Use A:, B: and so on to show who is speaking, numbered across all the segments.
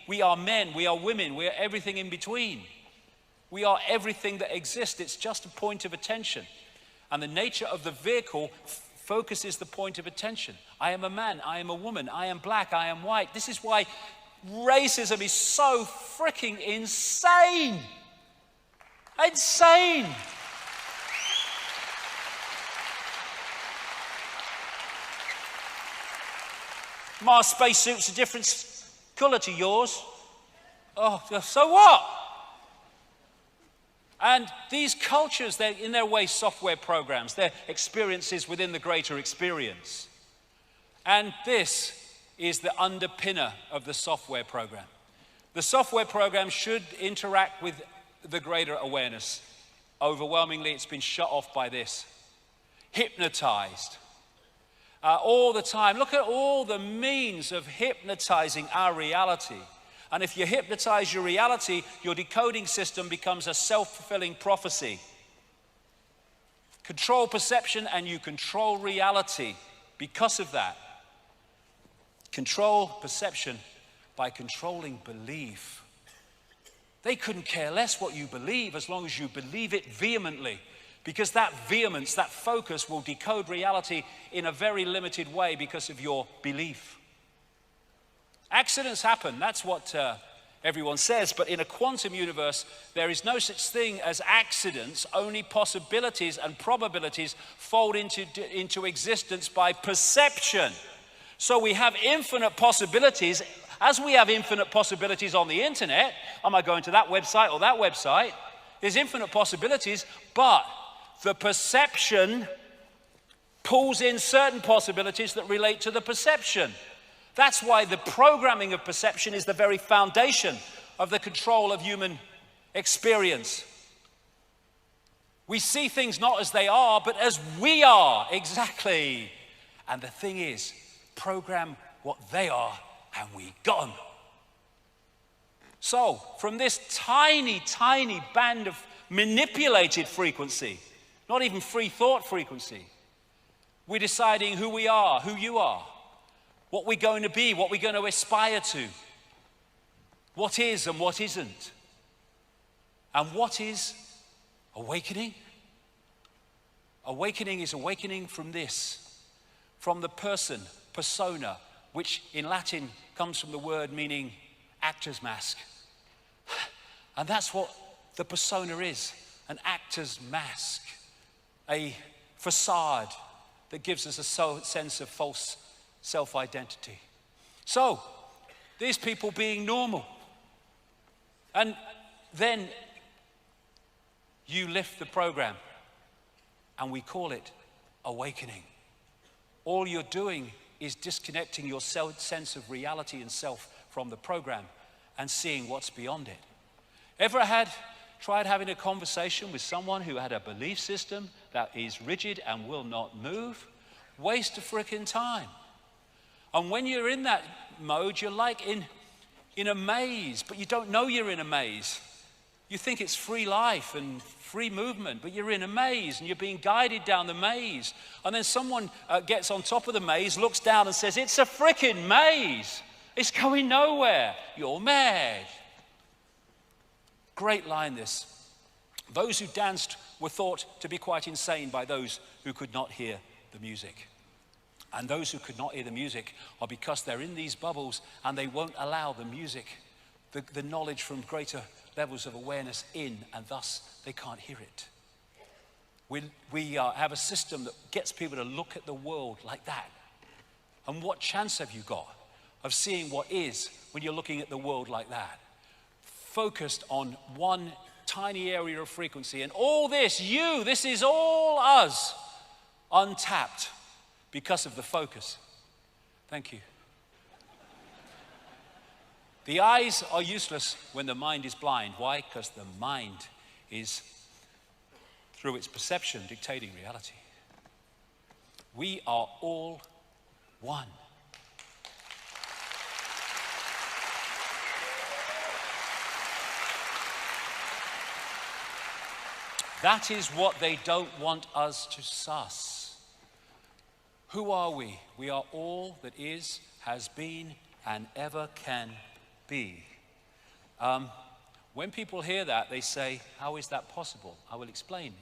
A: we are men, we are women, we are everything in between. We are everything that exists. It's just a point of attention. And the nature of the vehicle focuses the point of attention. I am a man, I am a woman, I am black, I am white. This is why racism is so freaking insane. Insane. My spacesuit's a different colour to yours. Oh, so what? And these cultures, they're in their way software programs. They're experiences within the greater experience. And this is the underpinner of the software program. The software program should interact with the greater awareness. Overwhelmingly, it's been shut off by this. Hypnotized. All the time. Look at all the means of hypnotizing our reality. And if you hypnotize your reality, your decoding system becomes a self-fulfilling prophecy. Control perception and you control reality because of that. Control perception by controlling belief. They couldn't care less what you believe as long as you believe it vehemently, because that vehemence, that focus will decode reality in a very limited way because of your belief. Accidents happen, that's what everyone says, but in a quantum universe, there is no such thing as accidents, only possibilities and probabilities fold into existence by perception. So we have infinite possibilities. As we have infinite possibilities on the internet, am I going to that website or that website? There's infinite possibilities, but the perception pulls in certain possibilities that relate to the perception. That's why the programming of perception is the very foundation of the control of human experience. We see things not as they are, but as we are, exactly. And the thing is, program what they are, and we got them. So, from this tiny, tiny band of manipulated frequency, not even free thought frequency, we're deciding who we are, who you are, what we're going to be, what we're going to aspire to, what is and what isn't. And what is awakening? Awakening is awakening from this, from the person, persona, which in Latin comes from the word meaning actor's mask. And that's what the persona is, an actor's mask, a facade that gives us a sense of false self-identity. So, these people being normal. And then you lift the program and we call it awakening. All you're doing is disconnecting your sense of reality and self from the program and seeing what's beyond it. Ever tried having a conversation with someone who had a belief system that is rigid and will not move? Waste of frickin' time. And when you're in that mode, you're like in a maze, but you don't know you're in a maze. You think it's free life and free movement, but you're in a maze and you're being guided down the maze. And then someone gets on top of the maze, looks down and says, "It's a frickin' maze. It's going nowhere. You're mad." Great line this. Those who danced were thought to be quite insane by those who could not hear the music. And those who could not hear the music are because they're in these bubbles and they won't allow the music, the knowledge from greater levels of awareness in, and thus they can't hear it. We have a system that gets people to look at the world like that. And what chance have you got of seeing what is when you're looking at the world like that? Focused on one tiny area of frequency. And all this, this is all us, untapped. Because of the focus. Thank you. The eyes are useless when the mind is blind. Why? Because the mind is, through its perception, dictating reality. We are all one. That is what they don't want us to suss. Who are we? We are all that is, has been, and ever can be. When people hear that, they say, how is that possible? I will explain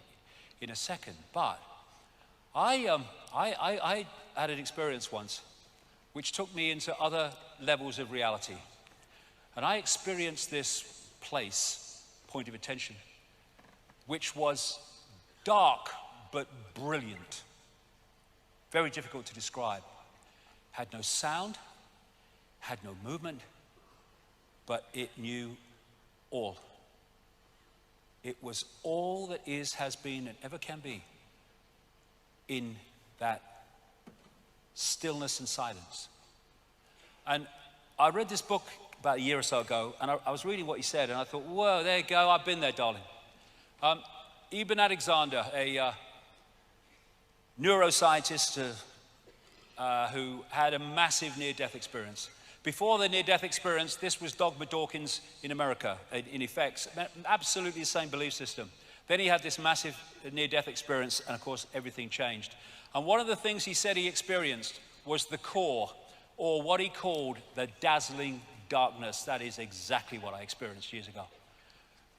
A: in a second. But I had an experience once which took me into other levels of reality. And I experienced this place, point of attention, which was dark but brilliant. Very difficult to describe. Had no sound, had no movement, but it knew all. It was all that is, has been, and ever can be in that stillness and silence. And I read this book about a year or so ago, and I was reading what he said, and I thought, whoa, there you go, I've been there, darling. Eben Alexander, a neuroscientist who had a massive near-death experience. Before the near-death experience, this was Dogma Dawkins in America, in effect, absolutely the same belief system. Then he had this massive near-death experience, and of course, everything changed. And one of the things he said he experienced was the core, or what he called the dazzling darkness. That is exactly what I experienced years ago.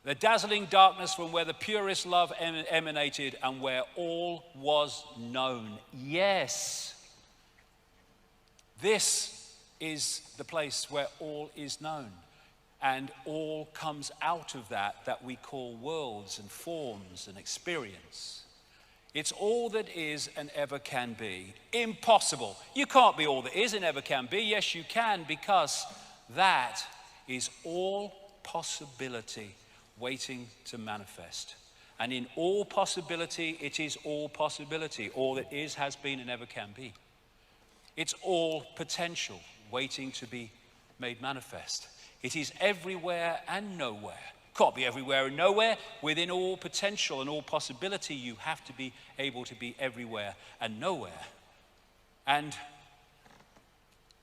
A: The dazzling darkness from where the purest love emanated and where all was known. Yes, this is the place where all is known, and all comes out of that we call worlds and forms and experience. It's all that is and ever can be. Impossible. You can't be all that is and ever can be. Yes, you can, because that is all possibility waiting to manifest. And in all possibility, it is all possibility. All that is, has been, and ever can be. It's all potential waiting to be made manifest. It is everywhere and nowhere. Can't be everywhere and nowhere. Within all potential and all possibility, you have to be able to be everywhere and nowhere. And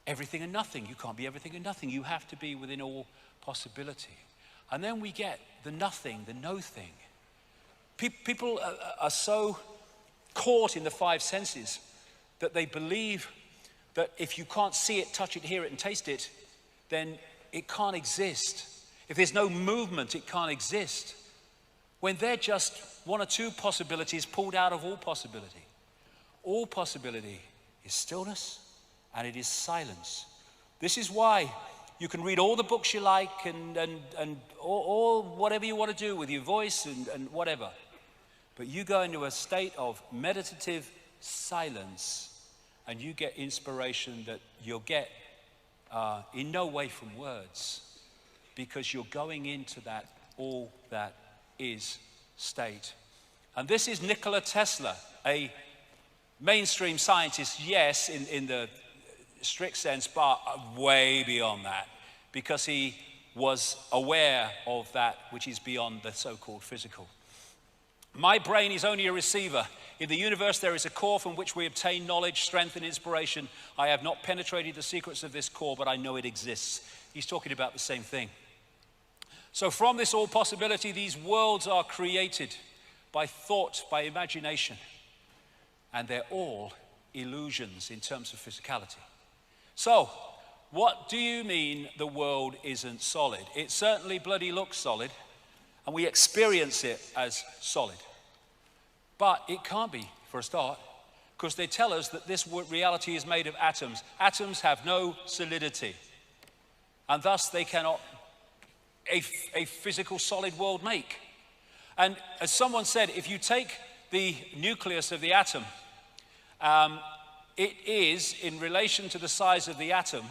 A: everything and nothing. You can't be everything and nothing. You have to be within all possibility. And then we get the nothing, the no thing. People are so caught in the five senses that they believe that if you can't see it, touch it, hear it, and taste it, then it can't exist. If there's no movement, it can't exist. When they're just one or two possibilities pulled out of all possibility. All possibility is stillness and it is silence. This is why you can read all the books you like and all whatever you want to do with your voice and whatever. But you go into a state of meditative silence and you get inspiration that you'll get in no way from words, because you're going into that all that is state. And this is Nikola Tesla, a mainstream scientist, yes, in the strict sense, but way beyond that, because he was aware of that which is beyond the so-called physical. My brain is only a receiver. In the universe, there is a core from which we obtain knowledge, strength, and inspiration. I have not penetrated the secrets of this core, but I know it exists. He's talking about the same thing. So from this all possibility, these worlds are created by thought, by imagination. And they're all illusions in terms of physicality. So, what do you mean the world isn't solid? It certainly bloody looks solid, and we experience it as solid. But it can't be, for a start, because they tell us that this reality is made of atoms. Atoms have no solidity, and thus they cannot a physical solid world make. And as someone said, if you take the nucleus of the atom, it is, in relation to the size of the atom,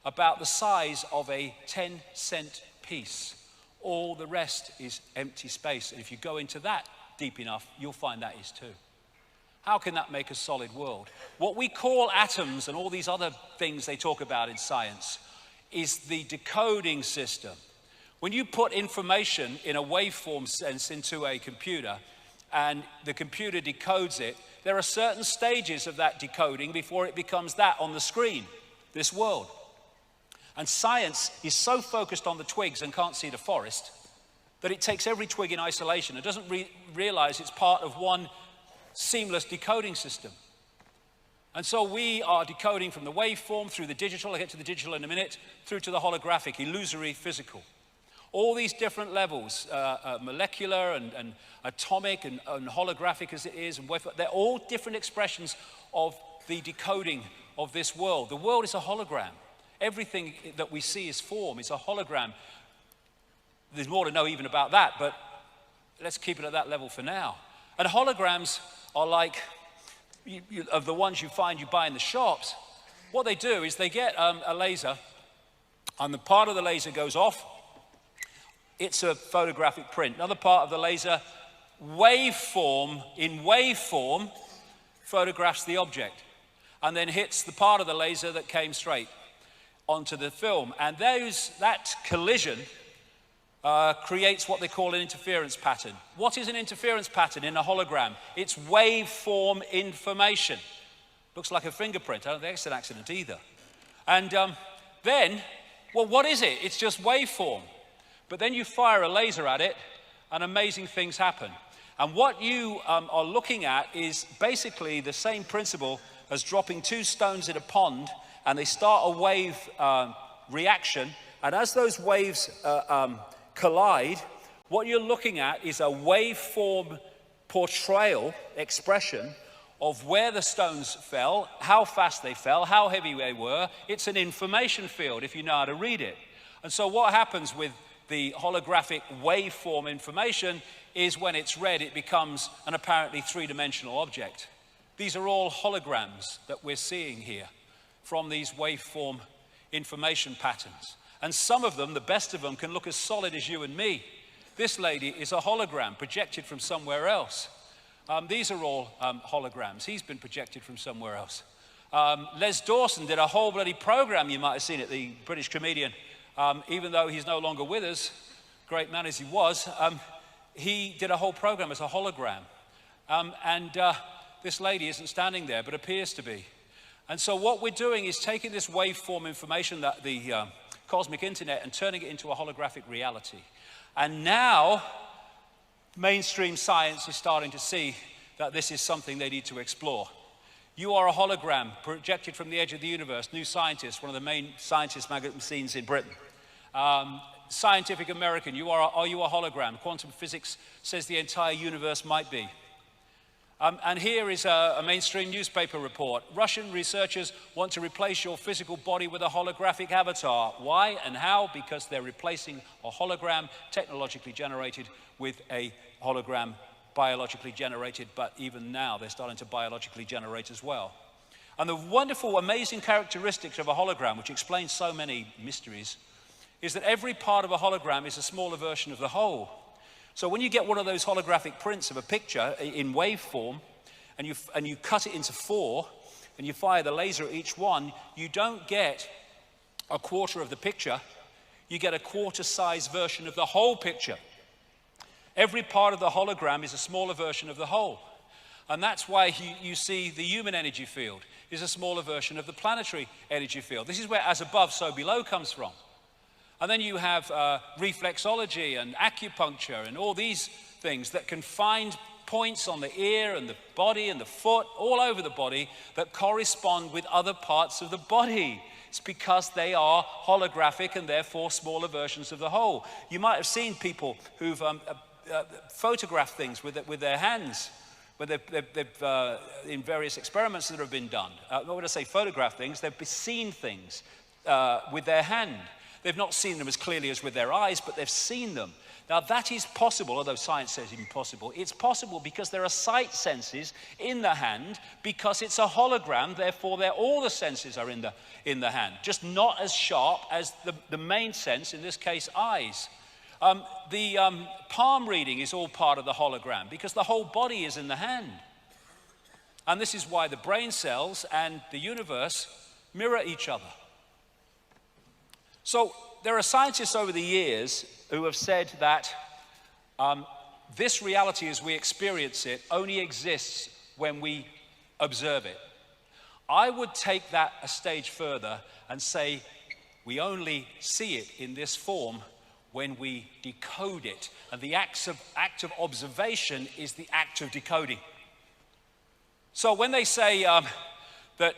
A: about the size of a 10-cent piece. All the rest is empty space. And if you go into that deep enough, you'll find that is too. How can that make a solid world? What we call atoms and all these other things they talk about in science is the decoding system. When you put information in a waveform sense into a computer and the computer decodes it, there are certain stages of that decoding before it becomes that on the screen, this world. And science is so focused on the twigs and can't see the forest that it takes every twig in isolation. It doesn't realize it's part of one seamless decoding system. And so we are decoding from the waveform through the digital, I'll get to the digital in a minute, through to the holographic, illusory, physical. All these different levels, molecular and atomic and holographic as it is, and they're all different expressions of the decoding of this world. The world is a hologram. Everything that we see as form is a hologram. There's more to know even about that, but let's keep it at that level for now. And holograms are like, of the ones you buy in the shops. What they do is they get a laser, and the part of the laser goes off. It's a photographic print. Another part of the laser, in waveform, photographs the object, and then hits the part of the laser that came straight onto the film. And that collision creates what they call an interference pattern. What is an interference pattern in a hologram? It's waveform information. Looks like a fingerprint. I don't think it's an accident either. And then, well, what is it? It's just waveform. But then you fire a laser at it, and amazing things happen. And what you are looking at is basically the same principle as dropping two stones in a pond, and they start a wave reaction. And as those waves collide, what you're looking at is a waveform portrayal, expression of where the stones fell, how fast they fell, how heavy they were. It's an information field if you know how to read it. And so what happens with the holographic waveform information is when it's read, it becomes an apparently three-dimensional object. These are all holograms that we're seeing here from these waveform information patterns. And some of them, the best of them, can look as solid as you and me. This lady is a hologram projected from somewhere else. These are all holograms. He's been projected from somewhere else. Les Dawson did a whole bloody program, you might have seen it, the British comedian. Even though he's no longer with us, great man as he was, he did a whole program as a hologram. This lady isn't standing there, but appears to be. And so what we're doing is taking this waveform information, that the cosmic internet, and turning it into a holographic reality. And now, mainstream science is starting to see that this is something they need to explore. You are a hologram projected from the edge of the universe. New Scientist, one of the main scientist magazines in Britain. Scientific American, are you a hologram? Quantum Physics says the entire universe might be. And here is a mainstream newspaper report. Russian researchers want to replace your physical body with a holographic avatar. Why and how? Because they're replacing a hologram technologically generated with a hologram biologically generated, but even now they're starting to biologically generate as well. And the wonderful, amazing characteristics of a hologram, which explains so many mysteries, is that every part of a hologram is a smaller version of the whole. So when you get one of those holographic prints of a picture in waveform, and you cut it into 4, and you fire the laser at each one, you don't get a quarter of the picture, you get a quarter-size version of the whole picture. Every part of the hologram is a smaller version of the whole. And that's why you see the human energy field is a smaller version of the planetary energy field. This is where as above, so below comes from. And then you have reflexology and acupuncture and all these things that can find points on the ear and the body and the foot, all over the body, that correspond with other parts of the body. It's because they are holographic and therefore smaller versions of the whole. You might have seen people who've photographed things with their hands, where they've in various experiments that have been done. Not when I say photograph things, they've seen things with their hand. They've not seen them as clearly as with their eyes, but they've seen them. Now that is possible, although science says it's impossible. It's possible because there are sight senses in the hand, because it's a hologram, therefore all the senses are in the hand, just not as sharp as the main sense, in this case eyes. The palm reading is all part of the hologram because the whole body is in the hand. And this is why the brain cells and the universe mirror each other. So there are scientists over the years who have said that this reality as we experience it only exists when we observe it. I would take that a stage further and say we only see it in this form when we decode it. And the act of observation is the act of decoding. So when they say that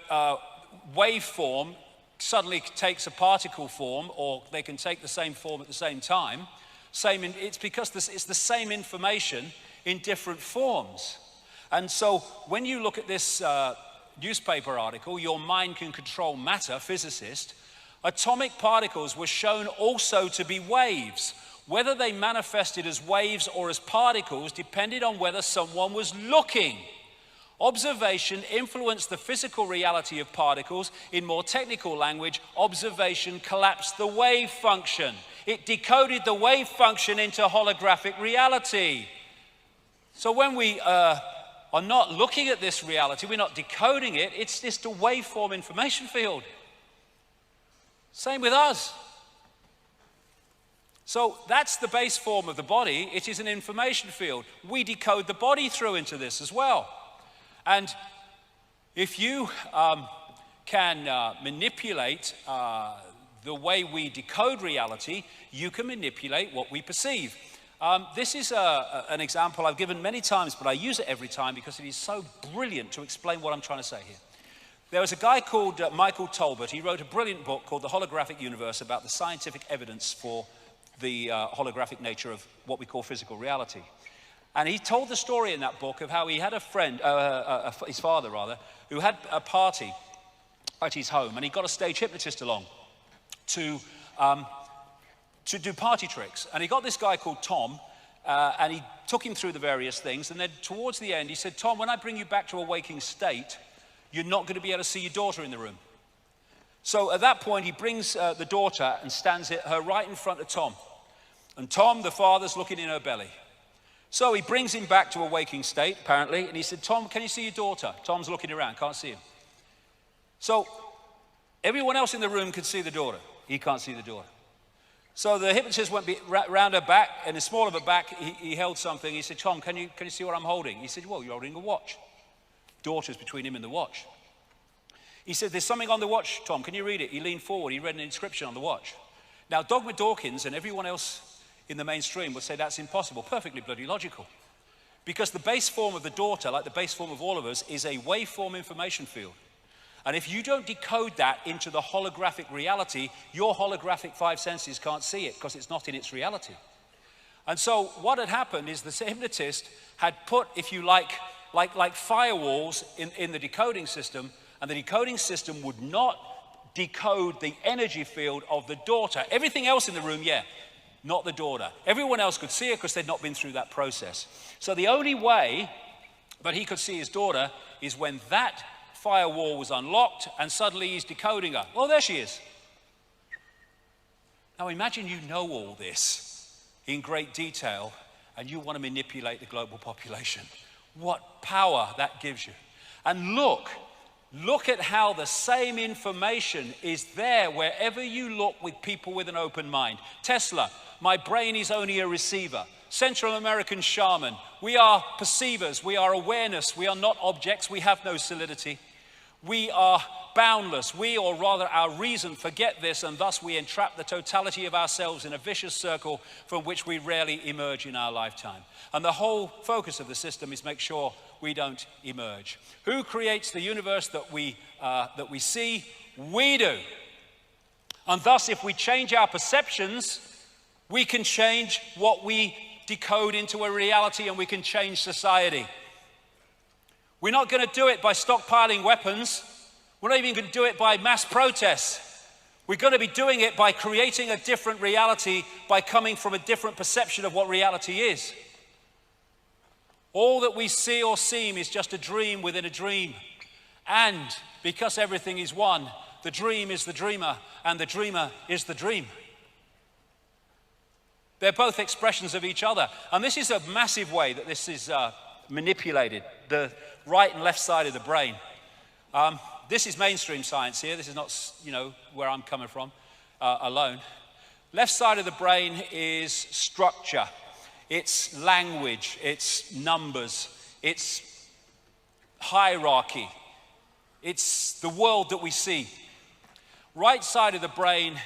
A: waveform suddenly takes a particle form, or they can take the same form at the same time. It's because it's the same information in different forms. And so when you look at this newspaper article, Your Mind Can Control Matter, physicist, atomic particles were shown also to be waves. Whether they manifested as waves or as particles depended on whether someone was looking. Observation influenced the physical reality of particles. In more technical language, observation collapsed the wave function. It decoded the wave function into holographic reality. So when we are not looking at this reality, we're not decoding it, it's just a waveform information field. Same with us. So that's the base form of the body. It is an information field. We decode the body through into this as well. And if you can manipulate the way we decode reality, you can manipulate what we perceive. This is an example I've given many times, but I use it every time because it is so brilliant to explain what I'm trying to say here. There was a guy called Michael Tolbert. He wrote a brilliant book called The Holographic Universe about the scientific evidence for the holographic nature of what we call physical reality. And he told the story in that book of how he had a friend, his father rather, who had a party at his home, and he got a stage hypnotist along to do party tricks. And he got this guy called Tom, and he took him through the various things, and then towards the end he said, Tom, when I bring you back to a waking state, you're not going to be able to see your daughter in the room. So at that point he brings the daughter and stands her right in front of Tom. And Tom, the father's looking in her belly. So he brings him back to a waking state, apparently, and he said, Tom, can you see your daughter? Tom's looking around, can't see him. So everyone else in the room could see the daughter. He can't see the daughter. So the hypnotist went round her back, and the small of her back, he held something. He said, Tom, can you see what I'm holding? He said, well, you're holding a watch. Daughter's between him and the watch. He said, there's something on the watch, Tom, can you read it? He leaned forward, he read an inscription on the watch. Now, Dogma Dawkins and everyone else in the mainstream would say that's impossible, perfectly bloody logical. Because the base form of the daughter, like the base form of all of us, is a waveform information field. And if you don't decode that into the holographic reality, your holographic five senses can't see it because it's not in its reality. And so what had happened is the hypnotist had put, if you like firewalls in the decoding system, and the decoding system would not decode the energy field of the daughter. Everything else in the room, yeah, not the daughter. Everyone else could see her because they'd not been through that process. So the only way that he could see his daughter is when that firewall was unlocked and suddenly he's decoding her. Oh, there she is. Now imagine you know all this in great detail and you want to manipulate the global population. What power that gives you. And look at how the same information is there wherever you look with people with an open mind. Tesla, my brain is only a receiver. Central American shaman, we are perceivers, we are awareness, we are not objects, we have no solidity. We are boundless. We, or rather our reason, forget this, and thus we entrap the totality of ourselves in a vicious circle from which we rarely emerge in our lifetime. And the whole focus of the system is make sure we don't emerge. Who creates the universe that we see? We do. And thus, if we change our perceptions, we can change what we decode into a reality, and we can change society. We're not going to do it by stockpiling weapons. We're not even going to do it by mass protests. We're going to be doing it by creating a different reality, by coming from a different perception of what reality is. All that we see or seem is just a dream within a dream. And because everything is one, the dream is the dreamer, and the dreamer is the dream. They're both expressions of each other. And this is a massive way that this is manipulated, the right and left side of the brain. This is mainstream science here. This is not, where I'm coming from alone. Left side of the brain is structure. It's language. It's numbers. It's hierarchy. It's the world that we see. Right side of the brain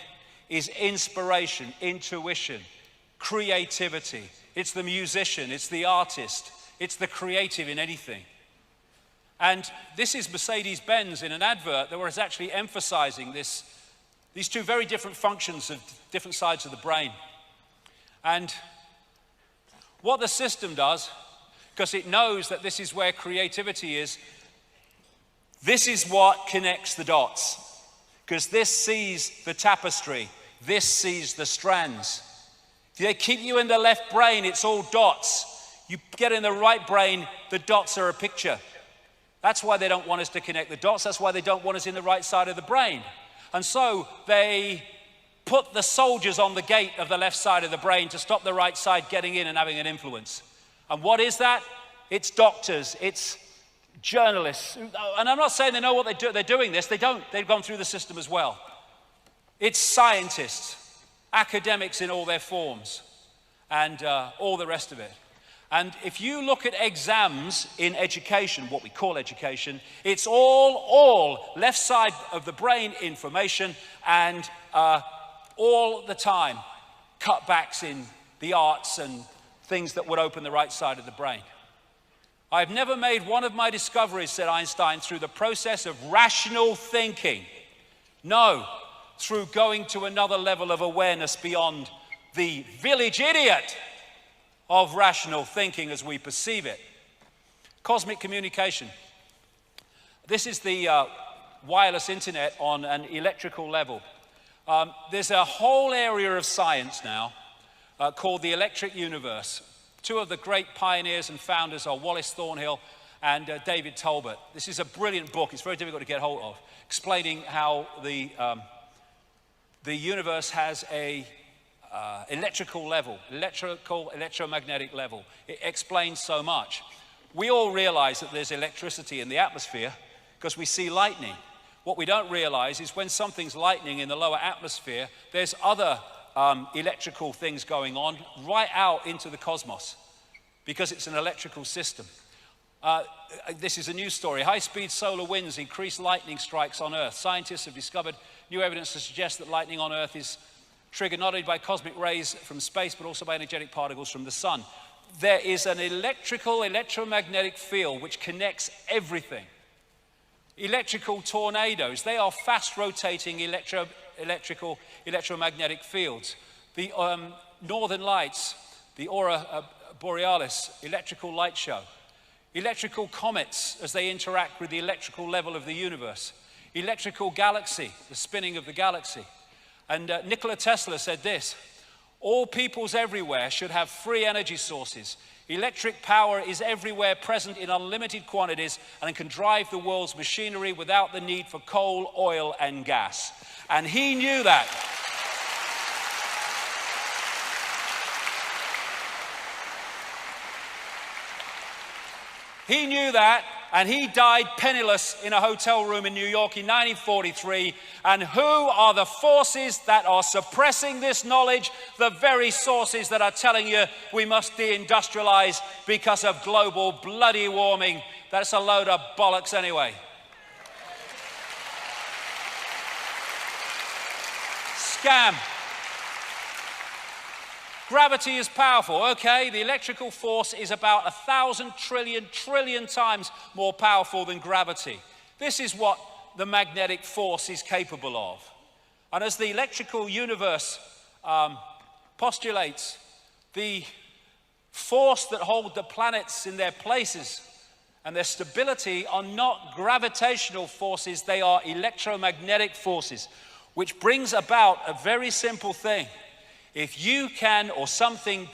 A: is inspiration, intuition, creativity. It's the musician. It's the artist. It's the creative in anything. And this is Mercedes-Benz in an advert that was actually emphasizing these two very different functions of different sides of the brain. And what the system does, because it knows that this is where creativity is, this is what connects the dots. Because this sees the tapestry, this sees the strands. If they keep you in the left brain, it's all dots. You get in the right brain, the dots are a picture. That's why they don't want us to connect the dots. That's why they don't want us in the right side of the brain. And so they put the soldiers on the gate of the left side of the brain to stop the right side getting in and having an influence. And what is that? It's doctors, it's journalists. And I'm not saying they know what they're doing this. They don't. They've gone through the system as well. It's scientists, academics in all their forms, and all the rest of it. And if you look at exams in education, what we call education, it's all left side of the brain information, and all the time cutbacks in the arts and things that would open the right side of the brain. I've never made one of my discoveries, said Einstein, through the process of rational thinking. No, through going to another level of awareness beyond the village idiot of rational thinking as we perceive it. Cosmic communication. This is the wireless internet on an electrical level. There's a whole area of science now called the electric universe. Two of the great pioneers and founders are Wallace Thornhill and David Talbot. This is a brilliant book. It's very difficult to get hold of, explaining how the universe has a electrical level, electromagnetic level. It explains so much. We all realize that there's electricity in the atmosphere because we see lightning. What we don't realize is when something's lightning in the lower atmosphere, there's other electrical things going on right out into the cosmos because it's an electrical system. This is a news story. High-speed solar winds increase lightning strikes on Earth. Scientists have discovered new evidence to suggest that lightning on Earth is triggered not only by cosmic rays from space, but also by energetic particles from the sun. There is an electromagnetic field which connects everything. Electrical tornadoes, they are fast-rotating electromagnetic fields. The northern lights, the aurora borealis, electrical light show. Electrical comets as they interact with the electrical level of the universe. Electrical galaxy, the spinning of the galaxy. And Nikola Tesla said this: all peoples everywhere should have free energy sources. Electric power is everywhere present in unlimited quantities and can drive the world's machinery without the need for coal, oil, and gas. And he knew that. He knew that, and he died penniless in a hotel room in New York in 1943. And who are the forces that are suppressing this knowledge? The very sources that are telling you we must deindustrialize because of global bloody warming. That's a load of bollocks anyway. Scam. Gravity is powerful. Okay, the electrical force is about 1,000 trillion times more powerful than gravity. This is what the magnetic force is capable of. And as the electrical universe postulates, the force that holds the planets in their places and their stability are not gravitational forces, they are electromagnetic forces, which brings about a very simple thing. If you can, or something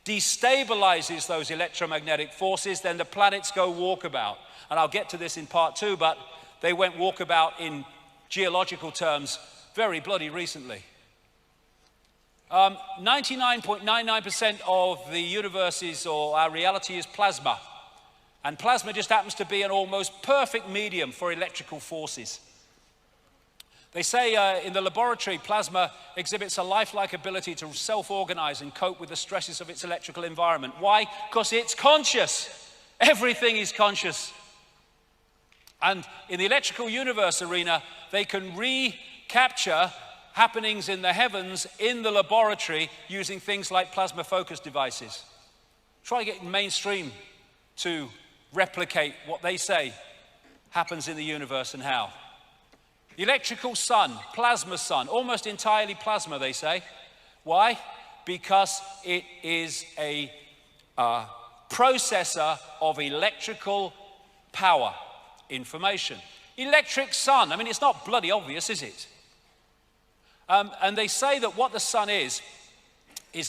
A: destabilizes those electromagnetic forces, then the planets go walkabout. And I'll get to this in part 2, but they went walkabout in geological terms very bloody recently. 99.99% of the universe or our reality is plasma. And plasma just happens to be an almost perfect medium for electrical forces. They say in the laboratory, plasma exhibits a lifelike ability to self-organize and cope with the stresses of its electrical environment. Why? Because it's conscious. Everything is conscious. And in the electrical universe arena, they can recapture happenings in the heavens in the laboratory using things like plasma focus devices. Try to get mainstream to replicate what they say happens in the universe and how. Electrical sun, plasma sun, almost entirely plasma, they say. Why? Because it is a processor of electrical power, information. Electric sun, I mean, it's not bloody obvious, is it? And they say that what the sun is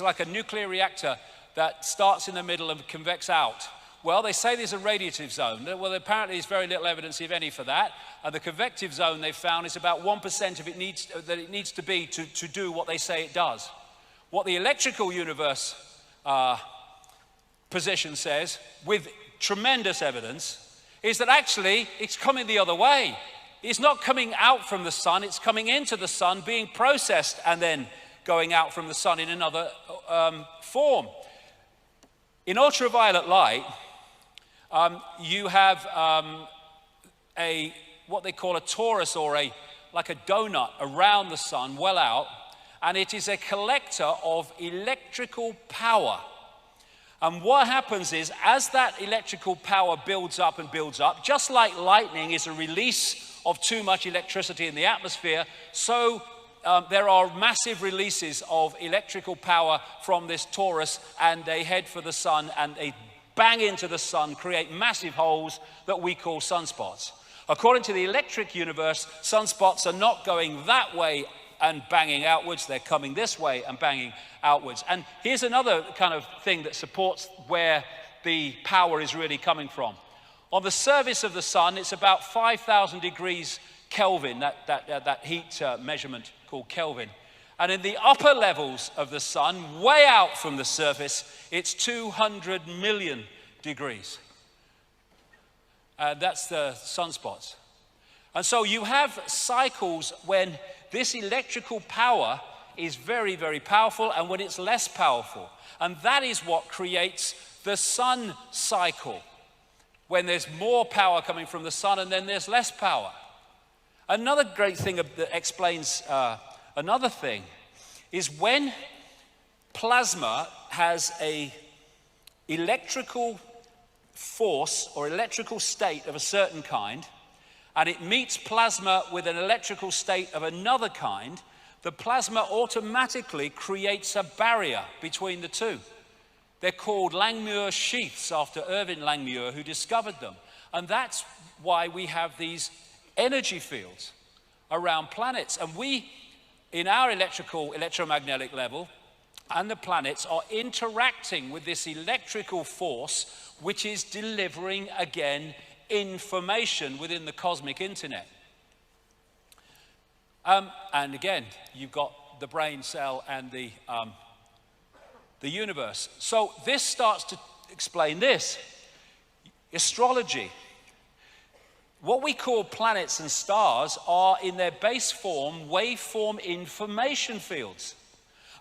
A: like a nuclear reactor that starts in the middle and convects out. Well, they say there's a radiative zone. Well, apparently there's very little evidence, if any, for that. And the convective zone they've found is about 1% of it needs to be to do what they say it does. What the electrical universe position says, with tremendous evidence, is that actually it's coming the other way. It's not coming out from the sun, it's coming into the sun, being processed and then going out from the sun in another form. In ultraviolet light, you have what they call a torus, or like a donut around the sun, well out, and it is a collector of electrical power. And what happens is, as that electrical power builds up and builds up, just like lightning is a release of too much electricity in the atmosphere, so there are massive releases of electrical power from this torus, and they head for the sun and they bang into the sun, create massive holes that we call sunspots. According to the electric universe, sunspots are not going that way and banging outwards, they're coming this way and banging outwards. And here's another kind of thing that supports where the power is really coming from. On the surface of the sun, it's about 5,000 degrees Kelvin, that heat measurement called Kelvin. And in the upper levels of the sun, way out from the surface, it's 200 million degrees. That's the sunspots. And so you have cycles when this electrical power is very, very powerful and when it's less powerful. And that is what creates the sun cycle, when there's more power coming from the sun and then there's less power. Another great thing that explains another thing is when plasma has a electrical force or electrical state of a certain kind, and it meets plasma with an electrical state of another kind, the plasma automatically creates a barrier between the two. They're called Langmuir sheaths, after Irving Langmuir, who discovered them. And that's why we have these energy fields around planets. And we, in our electromagnetic level, and the planets are interacting with this electrical force, which is delivering, again, information within the cosmic internet. And again, you've got the brain cell and the universe. So this starts to explain this. Astrology. What we call planets and stars are, in their base form, waveform information fields.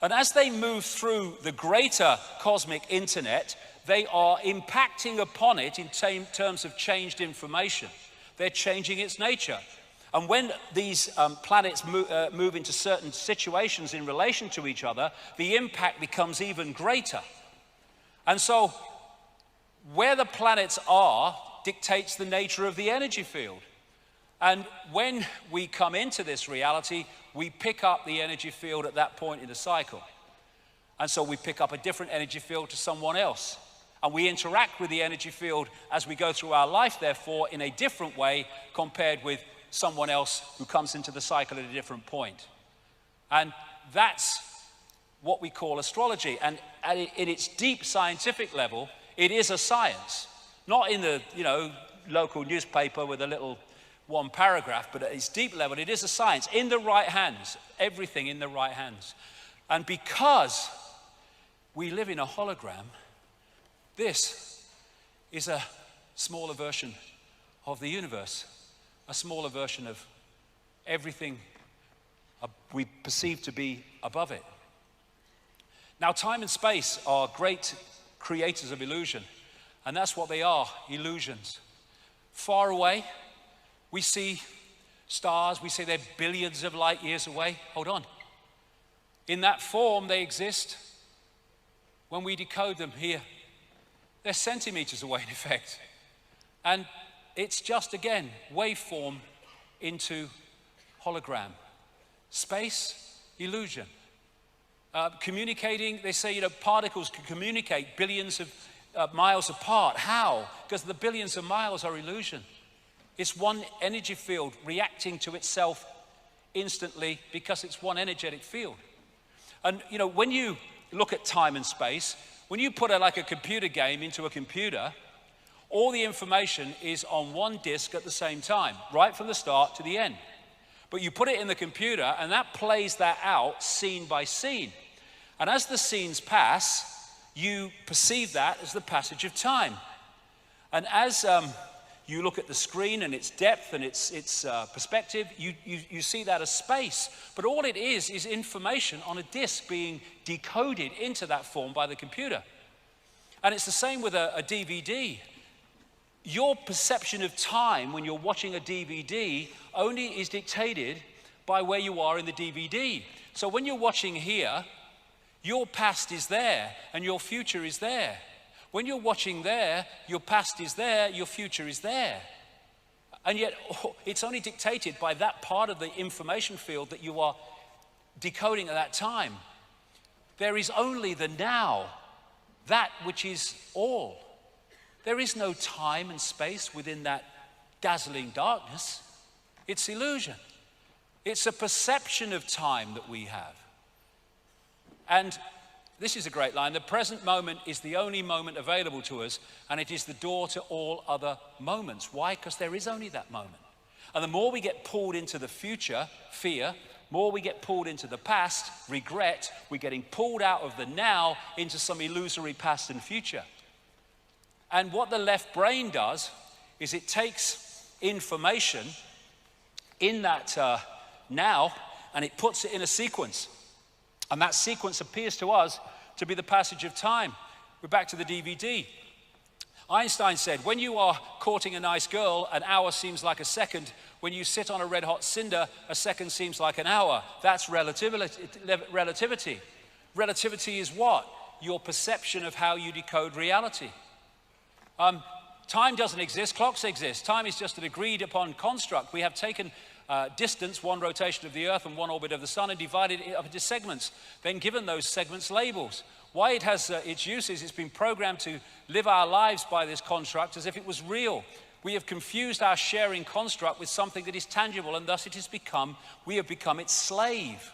A: And as they move through the greater cosmic internet, they are impacting upon it in terms of changed information. They're changing its nature. And when these planets move into certain situations in relation to each other, the impact becomes even greater. And so where the planets are dictates the nature of the energy field. And when we come into this reality, we pick up the energy field at that point in the cycle. And so we pick up a different energy field to someone else. And we interact with the energy field as we go through our life, therefore, in a different way compared with someone else who comes into the cycle at a different point. And that's what we call astrology. And in its deep scientific level, it is a science. Not in the, local newspaper with a little one paragraph, but at its deep level, it is a science. In the right hands, everything in the right hands. And because we live in a hologram, this is a smaller version of the universe, a smaller version of everything we perceive to be above it. Now, time and space are great creators of illusion, and that's what they are, illusions. Far away, we see stars, we say they're billions of light years away. Hold on. In that form, they exist. When we decode them here, they're centimeters away, in effect. And it's just, again, waveform into hologram. Space, illusion. Communicating, they say, particles can communicate billions of miles apart. How? Because the billions of miles are illusion. It's one energy field reacting to itself instantly because it's one energetic field. And when you look at time and space, when you put like a computer game into a computer, all the information is on one disk at the same time, right from the start to the end. But you put it in the computer and that plays that out scene by scene. And as the scenes pass, you perceive that as the passage of time. And as you look at the screen and its depth and its perspective, you see that as space. But all it is information on a disk being decoded into that form by the computer. And it's the same with a DVD. Your perception of time when you're watching a DVD only is dictated by where you are in the DVD. So when you're watching here, your past is there and your future is there. When you're watching there, your past is there, your future is there. And yet, it's only dictated by that part of the information field that you are decoding at that time. There is only the now, that which is all. There is no time and space within that dazzling darkness. It's illusion. It's a perception of time that we have. And this is a great line. The present moment is the only moment available to us, and it is the door to all other moments. Why? Because there is only that moment. And the more we get pulled into the future, fear, more we get pulled into the past, regret, we're getting pulled out of the now into some illusory past and future. And what the left brain does is it takes information in that now and it puts it in a sequence. And that sequence appears to us to be the passage of time. We're back to the DVD. Einstein said, when you are courting a nice girl, an hour seems like a second. When you sit on a red hot cinder, a second seems like an hour. That's relativity. Relativity is what? Your perception of how you decode reality. Time doesn't exist, clocks exist. Time is just an agreed upon construct. We have taken distance, one rotation of the earth and one orbit of the sun, and divided it up into segments, then given those segments labels. Why it has its uses, it's been programmed to live our lives by this construct as if it was real. We have confused our sharing construct with something that is tangible, and thus we have become its slave.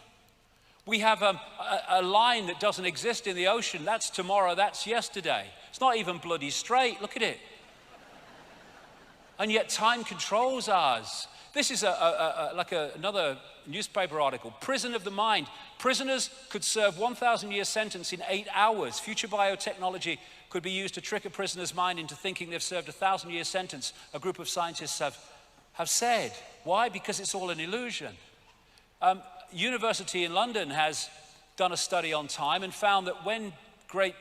A: We have a line that doesn't exist in the ocean. That's tomorrow, that's yesterday. It's not even bloody straight, look at it. And yet time controls ours. This is another newspaper article. Prison of the mind. Prisoners could serve 1,000-year sentence in 8 hours. Future biotechnology could be used to trick a prisoner's mind into thinking they've served a 1,000-year sentence, a group of scientists have said. Why? Because it's all an illusion. University in London has done a study on time and found that when great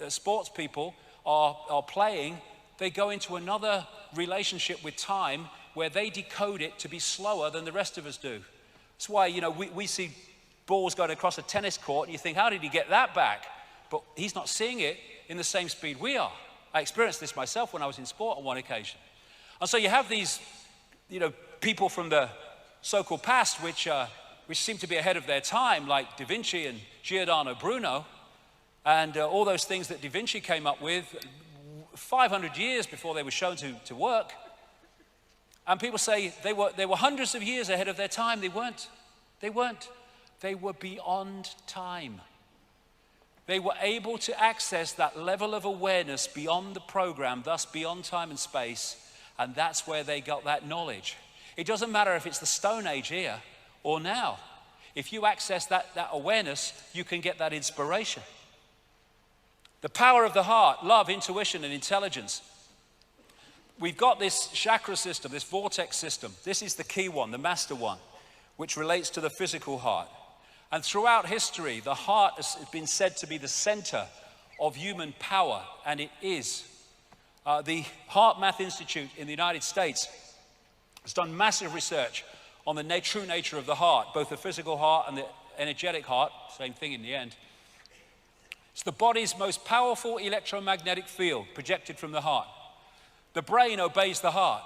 A: sports people are playing, they go into another relationship with time where they decode it to be slower than the rest of us do. That's why, we see balls going across a tennis court and you think, how did he get that back? But he's not seeing it in the same speed we are. I experienced this myself when I was in sport on one occasion. And so you have these, people from the so-called past which seem to be ahead of their time, like Da Vinci and Giordano Bruno, and all those things that Da Vinci came up with 500 years before they were shown to work. And people say they were hundreds of years ahead of their time. They weren't. They were beyond time. They were able to access that level of awareness beyond the program, thus beyond time and space, and that's where they got that knowledge. It doesn't matter if it's the Stone Age here or now. If you access that awareness, you can get that inspiration. The power of the heart, love, intuition, and intelligence. We've got this chakra system, this vortex system. This is the key one, the master one, which relates to the physical heart. And throughout history, the heart has been said to be the center of human power, and it is. The Heart Math Institute in the United States has done massive research on the true nature of the heart, both the physical heart and the energetic heart, same thing in the end. It's the body's most powerful electromagnetic field projected from the heart. The brain obeys the heart.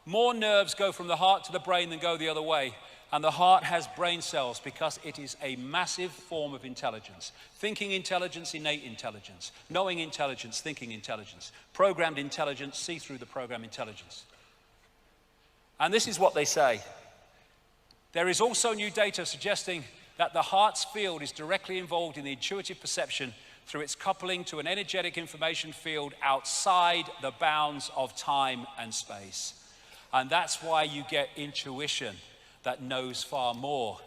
A: More nerves go from the heart to the brain than go the other way. And the heart has brain cells because it is a massive form of intelligence. Thinking intelligence, innate intelligence. Knowing intelligence, thinking intelligence. Programmed intelligence, see through the program intelligence. And this is what they say. There is also new data suggesting that the heart's field is directly involved in the intuitive perception through its coupling to an energetic information field outside the bounds of time and space. And that's why you get intuition that knows far more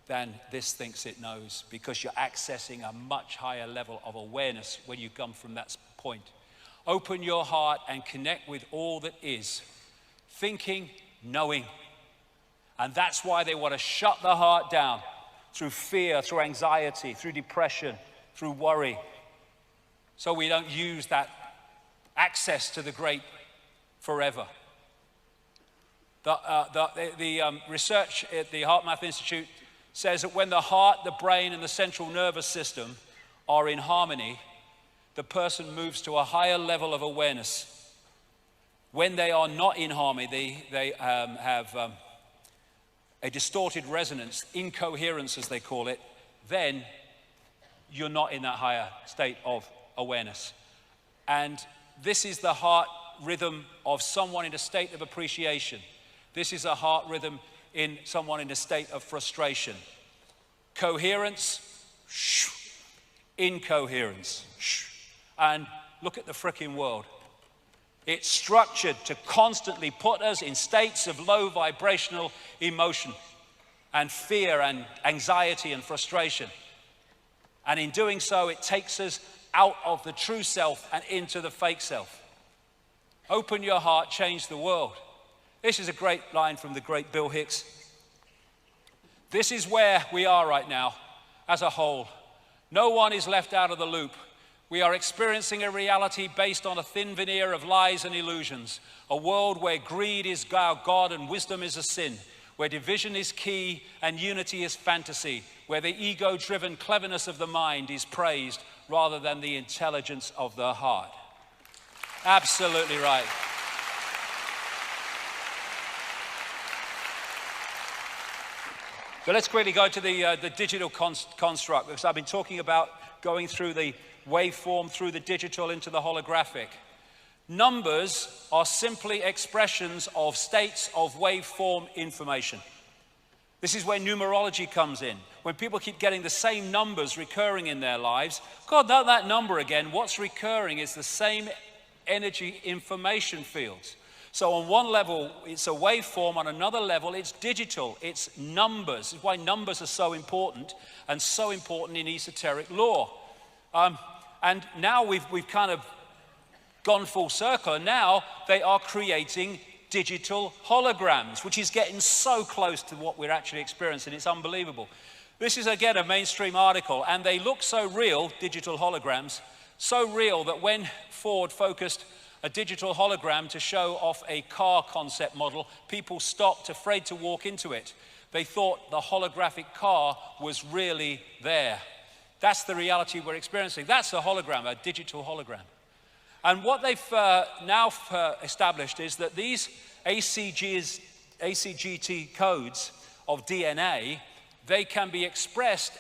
A: than this thinks it knows, because you're accessing a much higher level of awareness when you come from that point. Open your heart and connect with all that is. Thinking, knowing. And that's why they want to shut the heart down through fear, through anxiety, through depression, through worry. So we don't use that access to the great forever. The research at the HeartMath Institute says that when the heart, the brain, and the central nervous system are in harmony, the person moves to a higher level of awareness. When they are not in harmony, they have a distorted resonance, incoherence as they call it, then you're not in that higher state of awareness. And this is the heart rhythm of someone in a state of appreciation. This is a heart rhythm in someone in a state of frustration. Coherence, incoherence. And look at the frickin' world. It's structured to constantly put us in states of low vibrational emotion and fear and anxiety and frustration. And in doing so, it takes us out of the true self and into the fake self. Open your heart, change the world. This is a great line from the great Bill Hicks. This is where we are right now as a whole. No one is left out of the loop. We are experiencing a reality based on a thin veneer of lies and illusions. A world where greed is our God and wisdom is a sin. Where division is key and unity is fantasy. Where the ego-driven cleverness of the mind is praised rather than the intelligence of the heart. Absolutely right. So let's quickly go to the digital construct, because I've been talking about going through the waveform, through the digital into the holographic. Numbers are simply expressions of states of waveform information. This is where numerology comes in. When people keep getting the same numbers recurring in their lives, God, not that number again. What's recurring is the same energy information fields. So on one level, it's a waveform. On another level, it's digital. It's numbers. It's why numbers are so important and so important in esoteric lore. And now we've kind of gone full circle. And now they are creating digital holograms, which is getting so close to what we're actually experiencing. It's unbelievable. This is, again, a mainstream article. And they look so real, digital holograms, so real that when Ford focused a digital hologram to show off a car concept model, people stopped, afraid to walk into it. They thought the holographic car was really there. That's the reality we're experiencing. That's a hologram, a digital hologram. And what they've now established is that these ACGT codes of DNA, they can be expressed,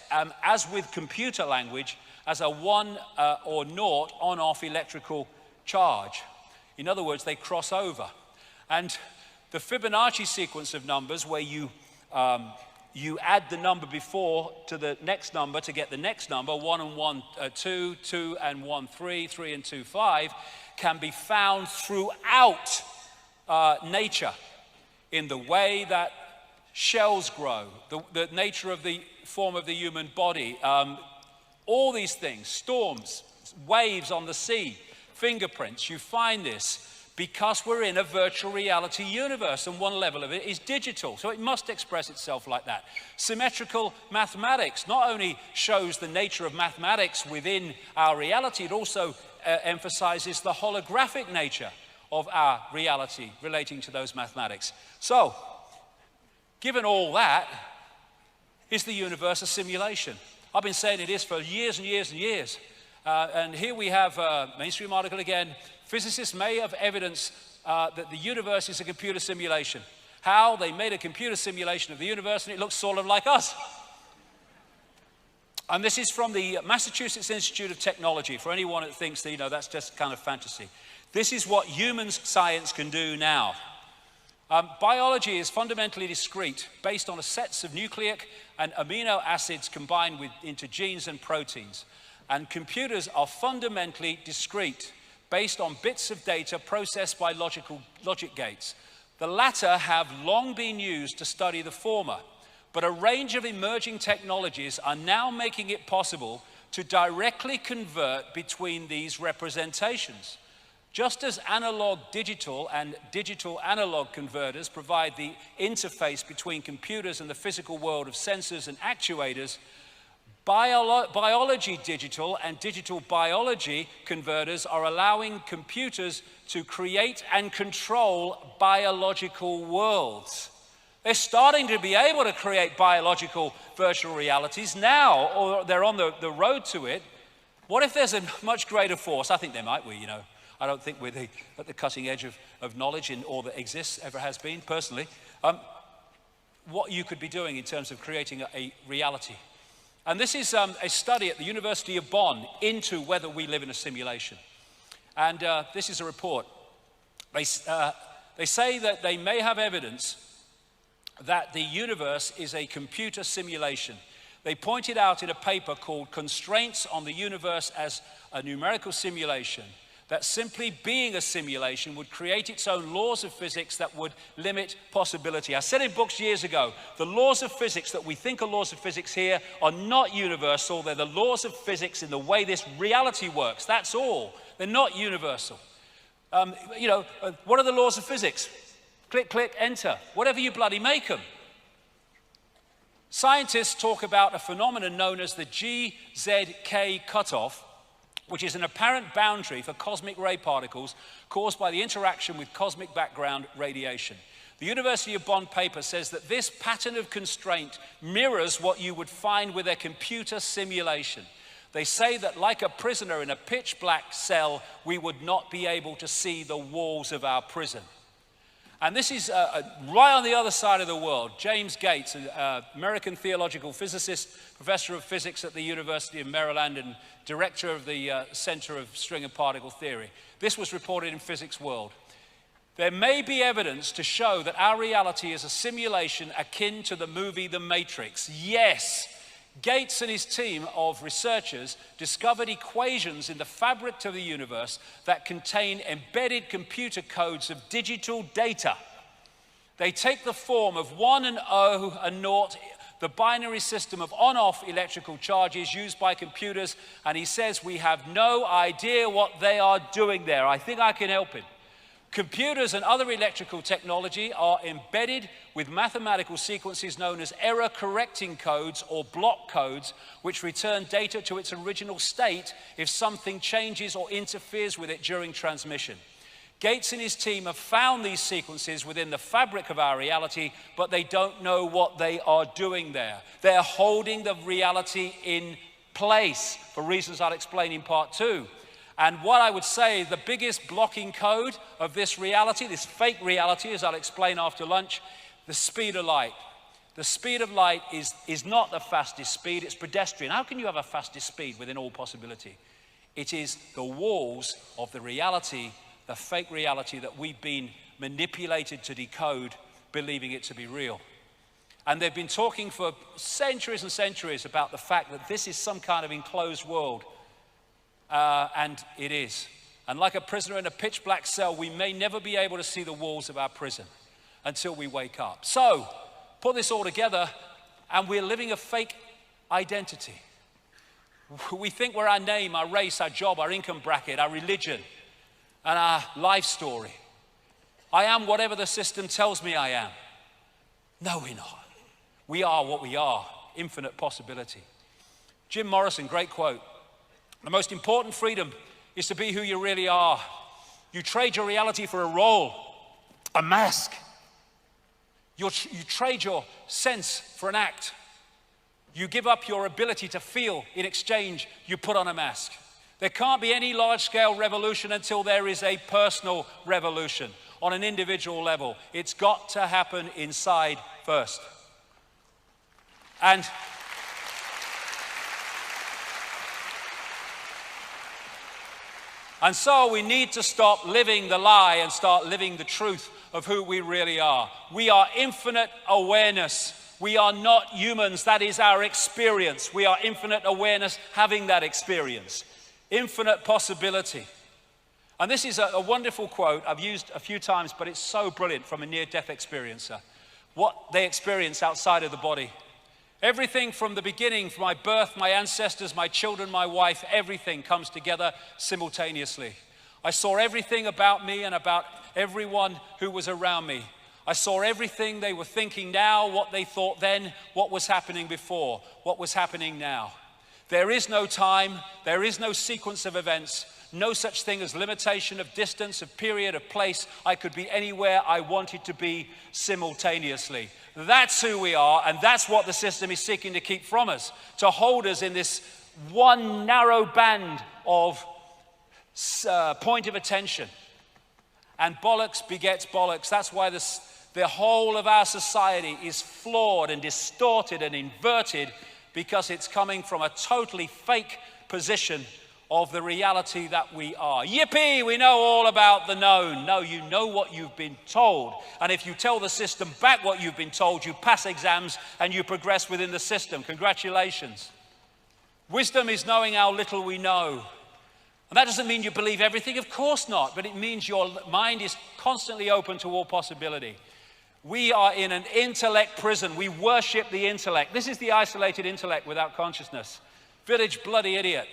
A: as with computer language, as a 1 or 0 on-off electrical charge. In other words, they cross over. And the Fibonacci sequence of numbers, where you add the number before to the next number to get the next number, 1 and 1, 2, 2 and 1, 3, 3 and 2, 5, can be found throughout nature in the way that shells grow, the nature of the form of the human body, all these things, storms, waves on the sea, fingerprints. You find this because we're in a virtual reality universe, and one level of it is digital, so it must express itself like that. Symmetrical mathematics not only shows the nature of mathematics within our reality, it also emphasizes the holographic nature of our reality relating to those mathematics. So, given all that, is the universe a simulation? I've been saying it is for years and years and years. And here we have a mainstream article again. Physicists may have evidence that the universe is a computer simulation. How they made a computer simulation of the universe and it looks sort of like us. And this is from the Massachusetts Institute of Technology, for anyone that thinks that, that's just kind of fantasy. This is what human science can do now. Biology is fundamentally discrete, based on a sets of nucleic and amino acids combined into genes and proteins. And computers are fundamentally discrete, based on bits of data processed by logic gates. The latter have long been used to study the former, but a range of emerging technologies are now making it possible to directly convert between these representations. Just as analog digital and digital analog converters provide the interface between computers and the physical world of sensors and actuators, biology digital and digital biology converters are allowing computers to create and control biological worlds. They're starting to be able to create biological virtual realities now, or they're on the road to it. What if there's a much greater force? I think there might be, I don't think we're at the cutting edge of knowledge in all that exists, ever has been, personally. What you could be doing in terms of creating a reality. And this is a study at the University of Bonn into whether we live in a simulation. And this is a report. They say that they may have evidence that the universe is a computer simulation. They pointed out in a paper called Constraints on the Universe as a Numerical Simulation that simply being a simulation would create its own laws of physics that would limit possibility. I said in books years ago, the laws of physics that we think are laws of physics here are not universal. They're the laws of physics in the way this reality works. That's all. They're not universal. What are the laws of physics? Click, click, enter. Whatever you bloody make them. Scientists talk about a phenomenon known as the GZK cutoff, which is an apparent boundary for cosmic ray particles caused by the interaction with cosmic background radiation. The University of Bonn paper says that this pattern of constraint mirrors what you would find with a computer simulation. They say that like a prisoner in a pitch black cell, we would not be able to see the walls of our prison. And this is right on the other side of the world. James Gates, an American theological physicist, professor of physics at the University of Maryland and director of the Center of String and Particle Theory. This was reported in Physics World. There may be evidence to show that our reality is a simulation akin to the movie The Matrix. Yes. Gates and his team of researchers discovered equations in the fabric of the universe that contain embedded computer codes of digital data. They take the form of 1 and 0 and 0, the binary system of on-off electrical charges used by computers, and he says we have no idea what they are doing there. I think I can help him. Computers and other electrical technology are embedded with mathematical sequences known as error-correcting codes or block codes, which return data to its original state if something changes or interferes with it during transmission. Gates and his team have found these sequences within the fabric of our reality, but they don't know what they are doing there. They're holding the reality in place for reasons I'll explain in part 2. And what I would say, the biggest blocking code of this reality, this fake reality, as I'll explain after lunch, the speed of light. The speed of light is not the fastest speed, it's pedestrian. How can you have a fastest speed within all possibility? It is the walls of the reality, the fake reality that we've been manipulated to decode, believing it to be real. And they've been talking for centuries and centuries about the fact that this is some kind of enclosed world. And it is. And like a prisoner in a pitch black cell, we may never be able to see the walls of our prison until we wake up. So, put this all together, and we're living a fake identity. We think we're our name, our race, our job, our income bracket, our religion, and our life story. I am whatever the system tells me I am. No, we're not. We are what we are, infinite possibility. Jim Morrison, great quote. The most important freedom is to be who you really are. You trade your reality for a role, a mask. You trade your sense for an act. You give up your ability to feel. In exchange, you put on a mask. There can't be any large-scale revolution until there is a personal revolution. on an individual level. It's got to happen inside first. And so we need to stop living the lie and start living the truth of who we really are. We are infinite awareness. We are not humans. That is our experience. We are infinite awareness having that experience. Infinite possibility. And this is a wonderful quote I've used a few times, but it's so brilliant from a near-death experiencer. What they experience outside of the body. Everything from the beginning, from my birth, my ancestors, my children, my wife, everything comes together simultaneously. I saw everything about me and about everyone who was around me. I saw everything they were thinking now, what they thought then, what was happening before, what was happening now. There is no time, there is no sequence of events, no such thing as limitation of distance, of period, of place. I could be anywhere I wanted to be simultaneously. That's who we are, and that's what the system is seeking to keep from us, to hold us in this one narrow band of point of attention. And bollocks begets bollocks. That's why the whole of our society is flawed and distorted and inverted, because it's coming from a totally fake position of the reality that we are. Yippee, we know all about the known. No, you know what you've been told. And if you tell the system back what you've been told, you pass exams and you progress within the system. Congratulations. Wisdom is knowing how little we know. And that doesn't mean you believe everything, of course not, but it means your mind is constantly open to all possibility. We are in an intellect prison. We worship the intellect. This is the isolated intellect without consciousness. Village bloody idiot.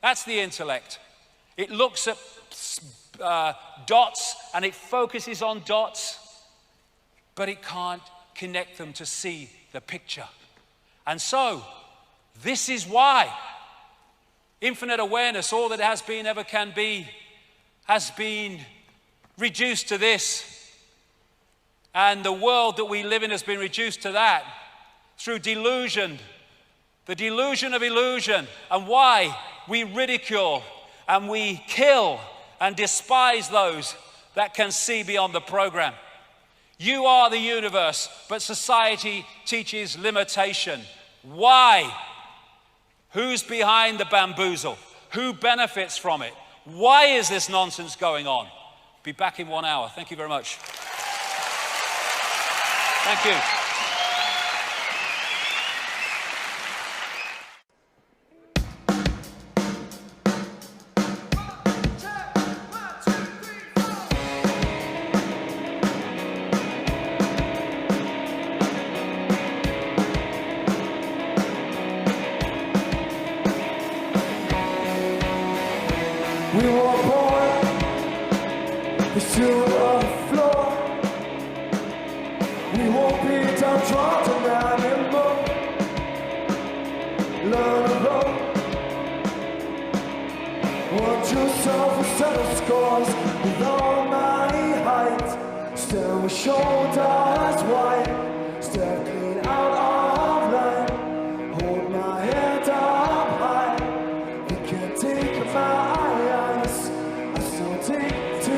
A: That's the intellect. It looks at dots and it focuses on dots, but it can't connect them to see the picture. And so, this is why infinite awareness, all that has been, ever can be, has been reduced to this. And the world that we live in has been reduced to that through delusion, the delusion of illusion. And why? We ridicule and we kill and despise those that can see beyond the program. You are the universe, but society teaches limitation. Why? Who's behind the bamboozle? Who benefits from it? Why is this nonsense going on? Be back in 1 hour. Thank you very much. Thank you.
B: We were born to the floor. We won't be downtrodden anymore. Learn to roll. Want yourself a set of scores with all my height. Stand with shoulders wide. Step clean out of line. Hold my head up high. You can't take my take to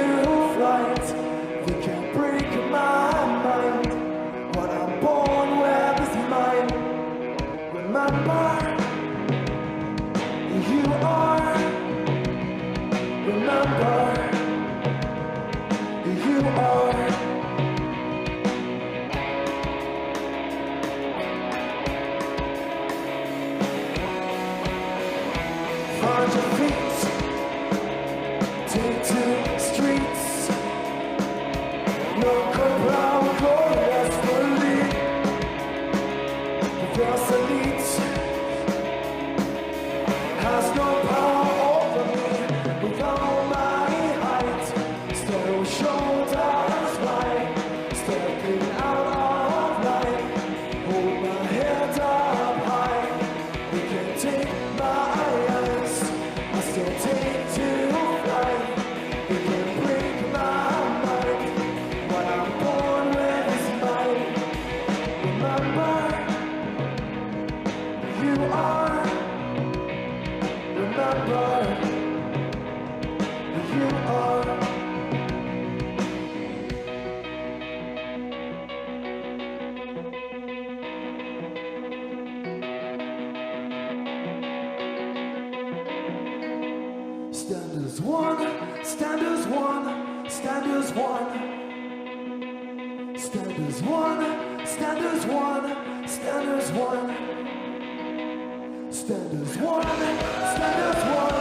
B: flight. They can't break my mind. What I'm born with is mine. Remember who you are. Remember who you are. Find your feet. Take to the streets. Look around, go desperately. The elite has no power over me. With all my height, stay with shoulders wide. Stepping out of line. Hold my head up high. You can't take my eyes. I still take to Stand as one, stand as one, stand as one. Stand as one, stand as one, stand as one. Stand as one, stand as one,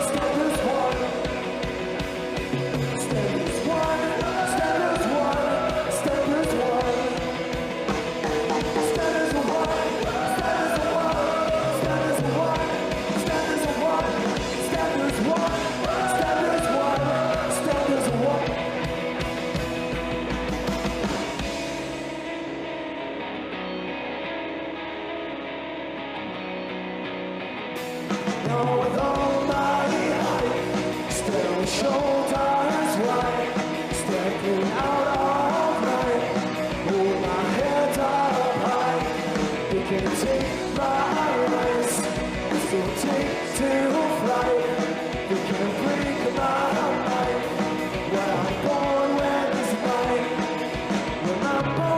B: stand as one. Stand as one, stand as one, stand as one. Stand as one, stand as one, stand as one, stand as one, stand as one, stand as one, stand as one. Now with all my height, still shoulders wide, stepping out of line, hold my head up high. You can take my race, still take to flight. You can break my mind, when I'm born, when it's mine. Remember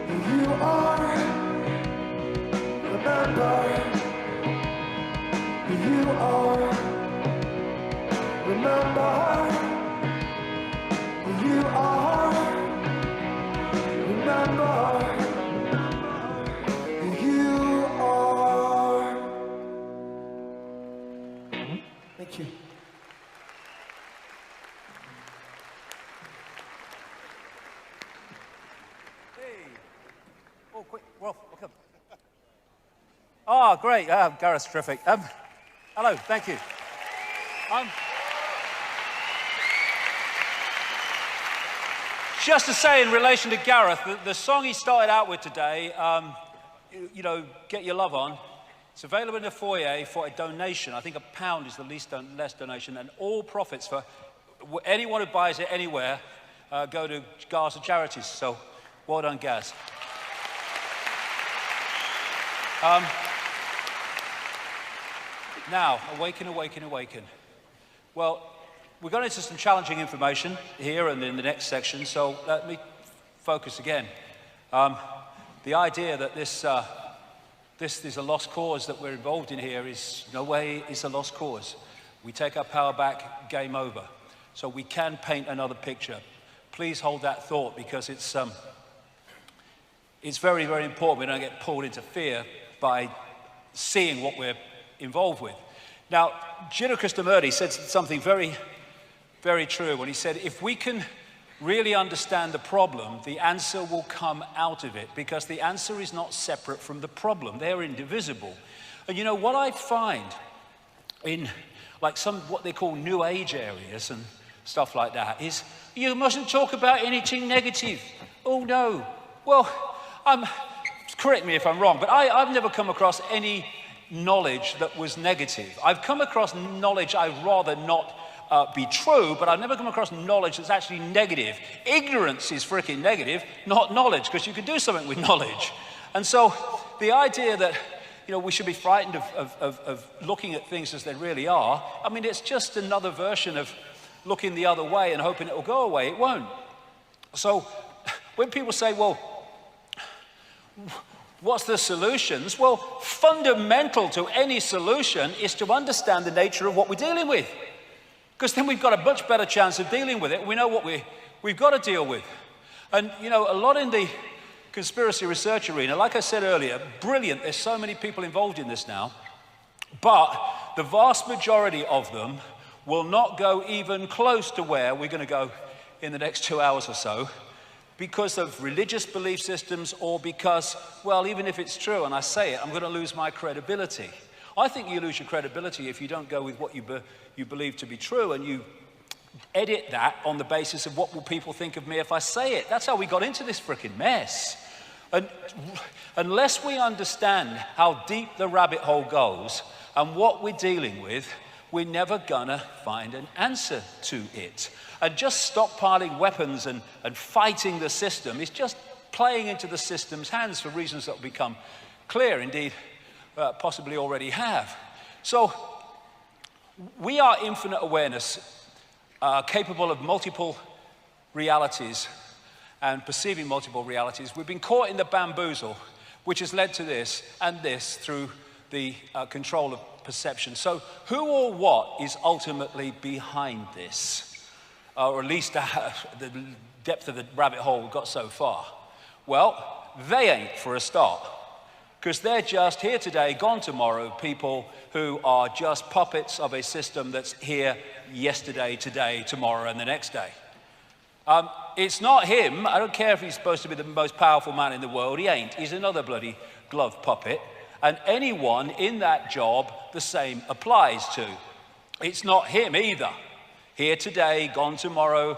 B: who you are. Remember who you are. Remember who you are. Remember who you are. Thank you.
A: Hey. Oh, quick, Rolf, welcome. Oh, great. Gareth's terrific. Hello, thank you. Just to say in relation to Gareth, the song he started out with today, you know, Get Your Love On, it's available in the foyer for a donation. I think £1 is the less donation, and all profits for anyone who buys it anywhere go to Gaza charities. So, well done, Gaz. Now, awaken, awaken, awaken. Well, we're going into some challenging information here and in the next section, so let me focus again. The idea that this is a lost cause that we're involved in here is no way is a lost cause. We take our power back, game over. So we can paint another picture. Please hold that thought, because it's very, very important we don't get pulled into fear by seeing what we're involved with. Now, Gino Krishnamurti said something very, very true when he said, if we can really understand the problem, the answer will come out of it, because the answer is not separate from the problem. They're indivisible. And you know, what I find in like some what they call New Age areas and stuff like that is, you mustn't talk about anything negative. Oh no. Well, correct me if I'm wrong, but I've never come across any knowledge that was negative. I've come across knowledge I'd rather not be true, but I've never come across knowledge that's actually negative. Ignorance is freaking negative, not knowledge, because you can do something with knowledge. And so the idea that, you know, we should be frightened of looking at things as they really are, I mean, it's just another version of looking the other way and hoping it will go away. It won't. So when people say, well, what's the solutions? Well, fundamental to any solution is to understand the nature of what we're dealing with. Because then we've got a much better chance of dealing with it. We know what we've got to deal with. And, you know, a lot in the conspiracy research arena, like I said earlier, brilliant. There's so many people involved in this now. But the vast majority of them will not go even close to where we're going to go in the next 2 hours or so, because of religious belief systems, or because, well, even if it's true and I say it, I'm going to lose my credibility. I think you lose your credibility if you don't go with what you believe to be true, and you edit that on the basis of what will people think of me if I say it. That's how we got into this freaking mess. And unless we understand how deep the rabbit hole goes and what we're dealing with, we're never gonna find an answer to it. And just stockpiling weapons and fighting the system is just playing into the system's hands for reasons that will become clear, indeed, possibly already have. So we are infinite awareness, capable of multiple realities and perceiving multiple realities. We've been caught in the bamboozle, which has led to this and this through the control of perception. So who or what is ultimately behind this? Or at least the depth of the rabbit hole we got so far. Well, they ain't for a start. Because they're just here today, gone tomorrow, people who are just puppets of a system that's here yesterday, today, tomorrow, and the next day. It's not him. I don't care if he's supposed to be the most powerful man in the world. He ain't. He's another bloody glove puppet. And anyone in that job, the same applies to. It's not him either. Here today, gone tomorrow,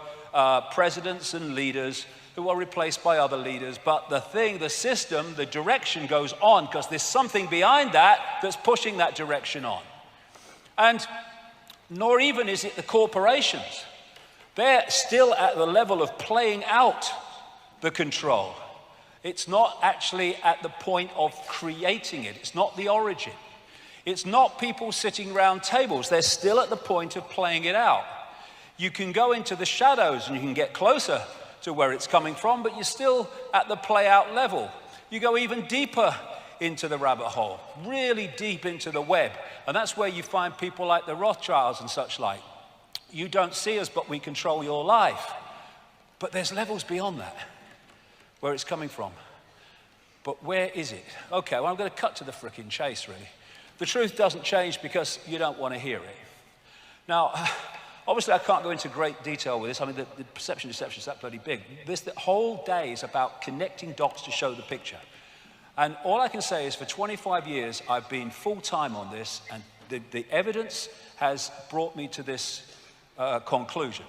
A: presidents and leaders who are replaced by other leaders. But the system, the direction goes on because there's something behind that that's pushing that direction on. And nor even is it the corporations. They're still at the level of playing out the control. It's not actually at the point of creating it. It's not the origin. It's not people sitting around tables. They're still at the point of playing it out. You can go into the shadows and you can get closer to where it's coming from, but you're still at the play out level. You go even deeper into the rabbit hole, really deep into the web. And that's where you find people like the Rothschilds and such like. You don't see us, but we control your life. But there's levels beyond that, where it's coming from. But where is it? Okay, well, I'm going to cut to the frickin' chase, really. The truth doesn't change because you don't want to hear it. Now, obviously, I can't go into great detail with this. I mean, the perception deception is that bloody big. The whole day is about connecting dots to show the picture. And all I can say is for 25 years, I've been full-time on this, and the evidence has brought me to this conclusion.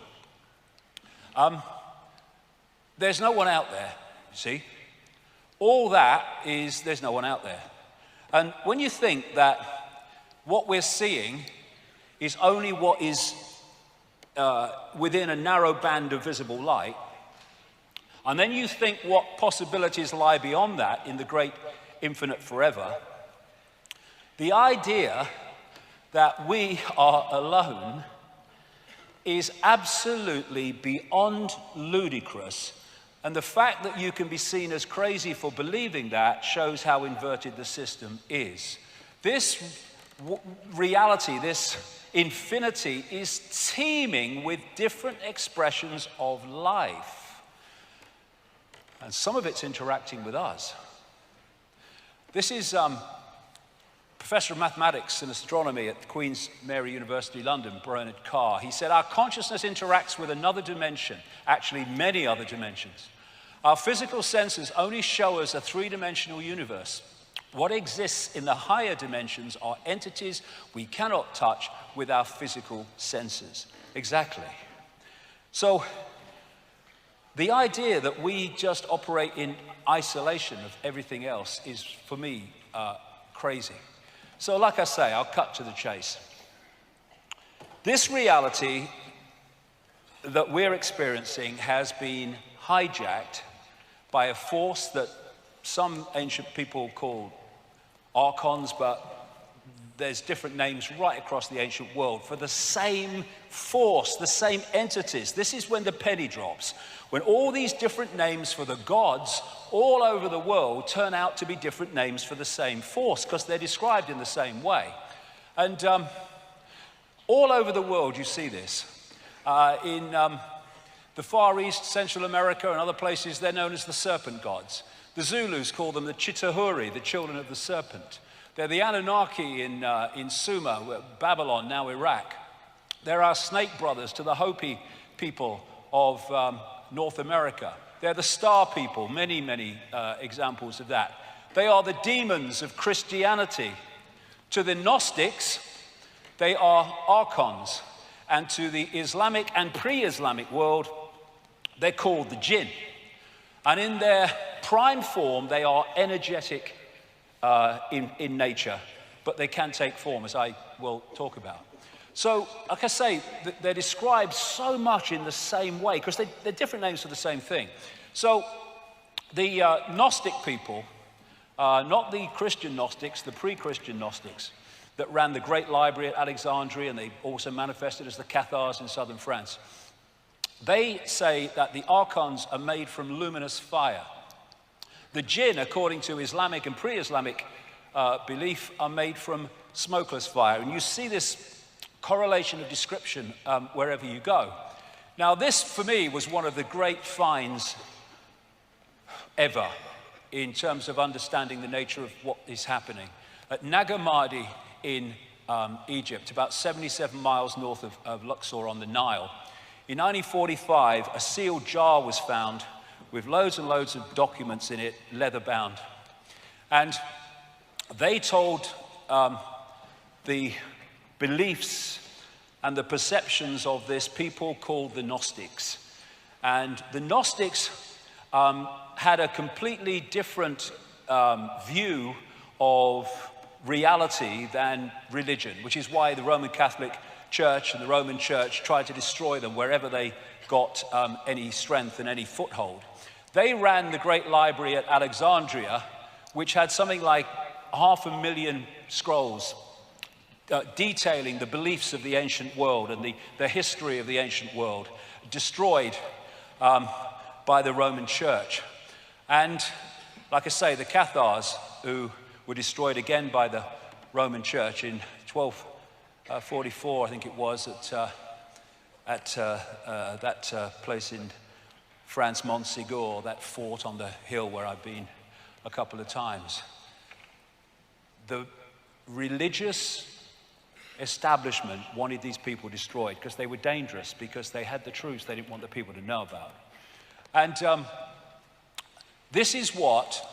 A: There's no one out there, see? All that is, there's no one out there. And when you think that what we're seeing is only what is within a narrow band of visible light, and then you think what possibilities lie beyond that in the great infinite forever, the idea that we are alone is absolutely beyond ludicrous. And the fact that you can be seen as crazy for believing that shows how inverted the system is. This reality, this infinity, is teeming with different expressions of life. And some of it's interacting with us. This is Professor of Mathematics and Astronomy at Queen's Mary University, London, Bernard Carr. He said, our consciousness interacts with another dimension, actually many other dimensions. Our physical senses only show us a three-dimensional universe. What exists in the higher dimensions are entities we cannot touch with our physical senses. Exactly. So, the idea that we just operate in isolation of everything else is, for me, crazy. So, like I say, I'll cut to the chase. This reality that we're experiencing has been hijacked by a force that some ancient people called archons, but there's different names right across the ancient world for the same force, the same entities. This is when the penny drops, when all these different names for the gods all over the world turn out to be different names for the same force, because they're described in the same way. And all over the world you see this. In the Far East, Central America, and other places, they're known as the serpent gods. The Zulus call them the Chitauri, the children of the serpent. They're the Anunnaki in Sumer, Babylon, now Iraq. They're our snake brothers to the Hopi people of North America. They're the star people, many, many examples of that. They are the demons of Christianity. To the Gnostics, they are archons. And to the Islamic and pre-Islamic world, they're called the jinn. And in their prime form, they are energetic in nature, but they can take form, as I will talk about. So, like I say, they're described so much in the same way, because they're different names for the same thing. So, the Gnostic people, not the Christian Gnostics, the pre-Christian Gnostics, that ran the Great Library at Alexandria, and they also manifested as the Cathars in southern France. They say that the archons are made from luminous fire. The jinn, according to Islamic and pre-Islamic belief are made from smokeless fire. And you see this correlation of description wherever you go. Now this, for me, was one of the great finds ever in terms of understanding the nature of what is happening. At Nag Hammadi in Egypt, about 77 miles north of Luxor on the Nile, in 1945, a sealed jar was found with loads and loads of documents in it, leather-bound. And they told the beliefs and the perceptions of this people called the Gnostics. And the Gnostics had a completely different view of reality than religion, which is why the Roman Catholic Church and the Roman Church tried to destroy them wherever they got any strength and any foothold. They ran the great library at Alexandria, which had something like 500,000 scrolls detailing the beliefs of the ancient world and the history of the ancient world, destroyed by the Roman Church. And like I say, the Cathars, who were destroyed again by the Roman Church in 1244, I think it was, at that place in France, Montségur, that fort on the hill where I've been a couple of times. The religious establishment wanted these people destroyed because they were dangerous, because they had the truths they didn't want the people to know about. And this is what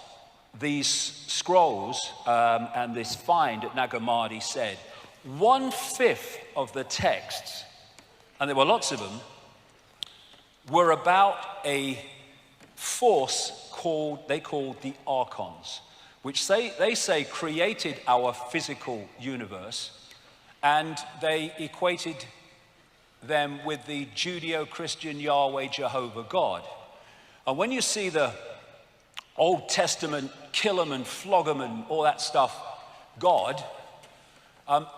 A: these scrolls and this find at Nag Hammadi said. 1/5 of the texts, and there were lots of them, were about a force they called the Archons, which they say created our physical universe, and they equated them with the Judeo-Christian Yahweh Jehovah God. And when you see the Old Testament kill 'em and flog 'em and all that stuff God,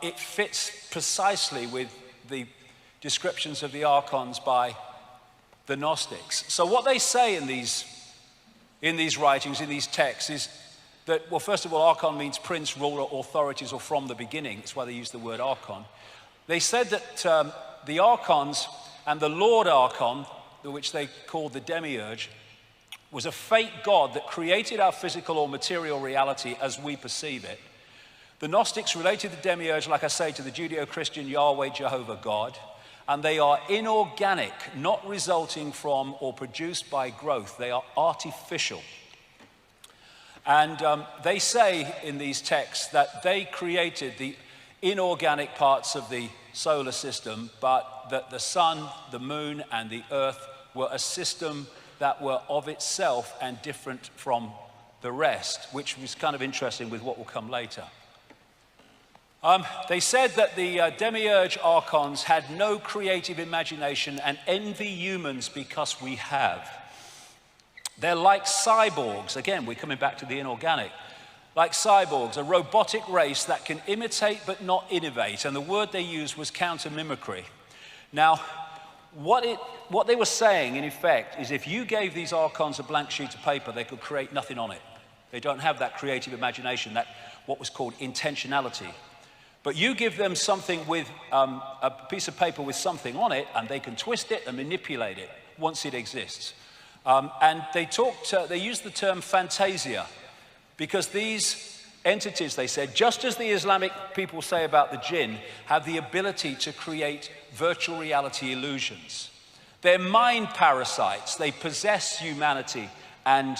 A: it fits precisely with the descriptions of the Archons by the Gnostics. So what they say in these writings, in these texts, is that, well, first of all, Archon means prince, ruler, authorities, or from the beginning. That's why they use the word Archon. They said that the Archons and the Lord Archon, which they called the Demiurge, was a fake god that created our physical or material reality as we perceive it. The Gnostics related the Demiurge, like I say, to the Judeo-Christian Yahweh Jehovah God, and they are inorganic, not resulting from or produced by growth. They are artificial. And they say in these texts that they created the inorganic parts of the solar system, but that the sun, the moon, and the earth were a system that were of itself and different from the rest, which was kind of interesting with what will come later. They said that the Demiurge Archons had no creative imagination and envy humans because we have. They're like cyborgs. Again, we're coming back to the inorganic. Like cyborgs, a robotic race that can imitate but not innovate. And the word they used was counter-mimicry. Now, what they were saying, in effect, is if you gave these Archons a blank sheet of paper, they could create nothing on it. They don't have that creative imagination, that what was called intentionality. But you give them something with a piece of paper with something on it, and they can twist it and manipulate it once it exists. And they used the term fantasia, because these entities, they said, just as the Islamic people say about the jinn, have the ability to create virtual reality illusions. They're mind parasites. They possess humanity and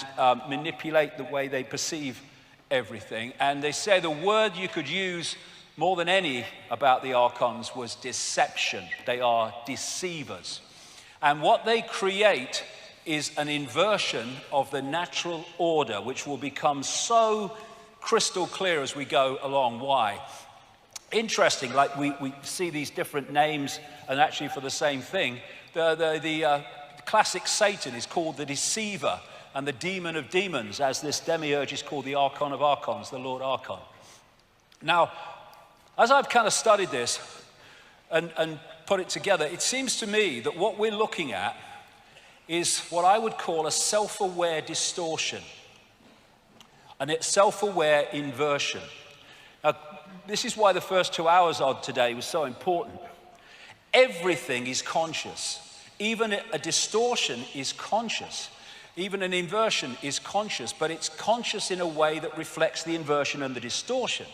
A: manipulate the way they perceive everything. And they say the word you could use more than any about the Archons was deception. They are deceivers. And what they create is an inversion of the natural order, which will become so crystal clear as we go along. Why? Interesting, like we see these different names, and actually for the same thing. The classic Satan is called the deceiver and the demon of demons, as this Demiurge is called the Archon of Archons, the Lord Archon. Now, as I've kind of studied this and put it together, it seems to me that what we're looking at is what I would call a self-aware distortion and it's self-aware inversion. Now, this is why the first 2 hours of today was so important. Everything is conscious. Even a distortion is conscious. Even an inversion is conscious, but it's conscious in a way that reflects the inversion and the distortion.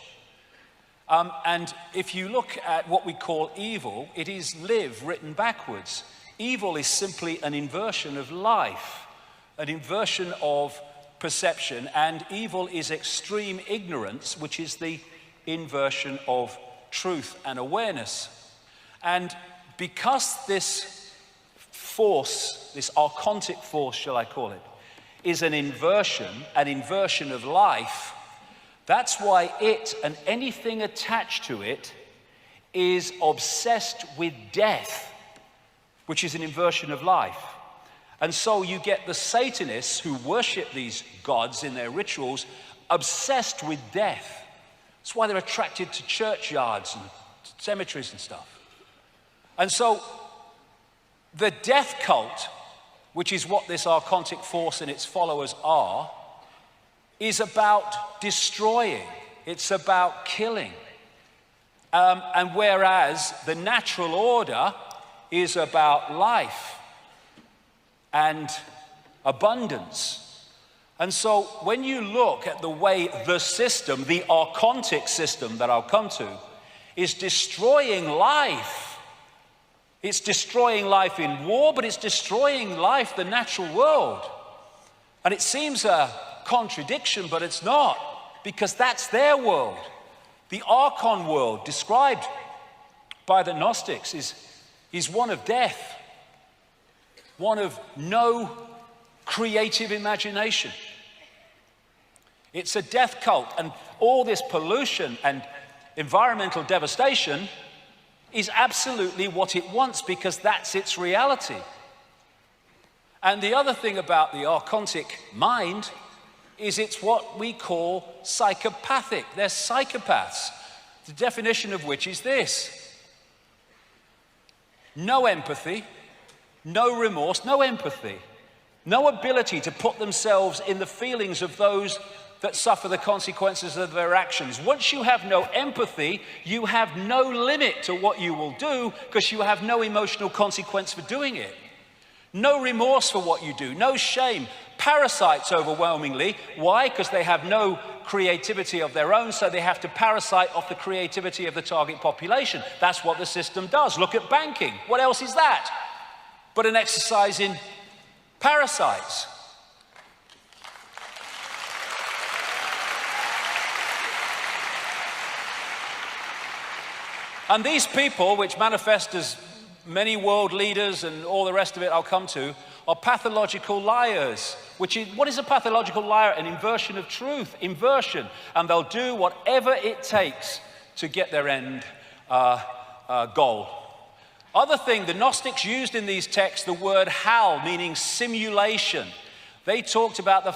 A: And if you look at what we call evil, it is live written backwards. Evil is simply an inversion of life, an inversion of perception, and evil is extreme ignorance, which is the inversion of truth and awareness. And because this force, this archontic force, shall I call it, is an inversion of life, that's why it and anything attached to it is obsessed with death, which is an inversion of life. And so you get the Satanists who worship these gods in their rituals obsessed with death. That's why they're attracted to churchyards and cemeteries and stuff. And so the death cult, which is what this archontic force and its followers are, is about destroying. It's about killing. And whereas the natural order is about life and abundance. And so when you look at the way the system, the archontic system that I'll come to, is destroying life. It's destroying life in war, but it's destroying life, the natural world. And it seems a contradiction, but it's not, because that's their world. The archon world described by the Gnostics is one of death, one of no creative imagination. It's a death cult, and all this pollution and environmental devastation is absolutely what it wants, because that's its reality. And the other thing about the archontic mind is it's what we call psychopathic. They're psychopaths, the definition of which is this: no empathy, no remorse, no empathy, no ability to put themselves in the feelings of those that suffer the consequences of their actions. Once you have no empathy, you have no limit to what you will do, because you have no emotional consequence for doing it. No remorse for what you do, no shame. Parasites overwhelmingly. Why? Because they have no creativity of their own, so they have to parasite off the creativity of the target population. That's what the system does. Look at banking. What else is that but an exercise in parasites? And these people, which manifest as many world leaders and all the rest of it I'll come to, are pathological liars. What is a pathological liar? An inversion of truth, inversion. And they'll do whatever it takes to get their end goal. Other thing, the Gnostics used in these texts the word hal, meaning simulation. They talked about the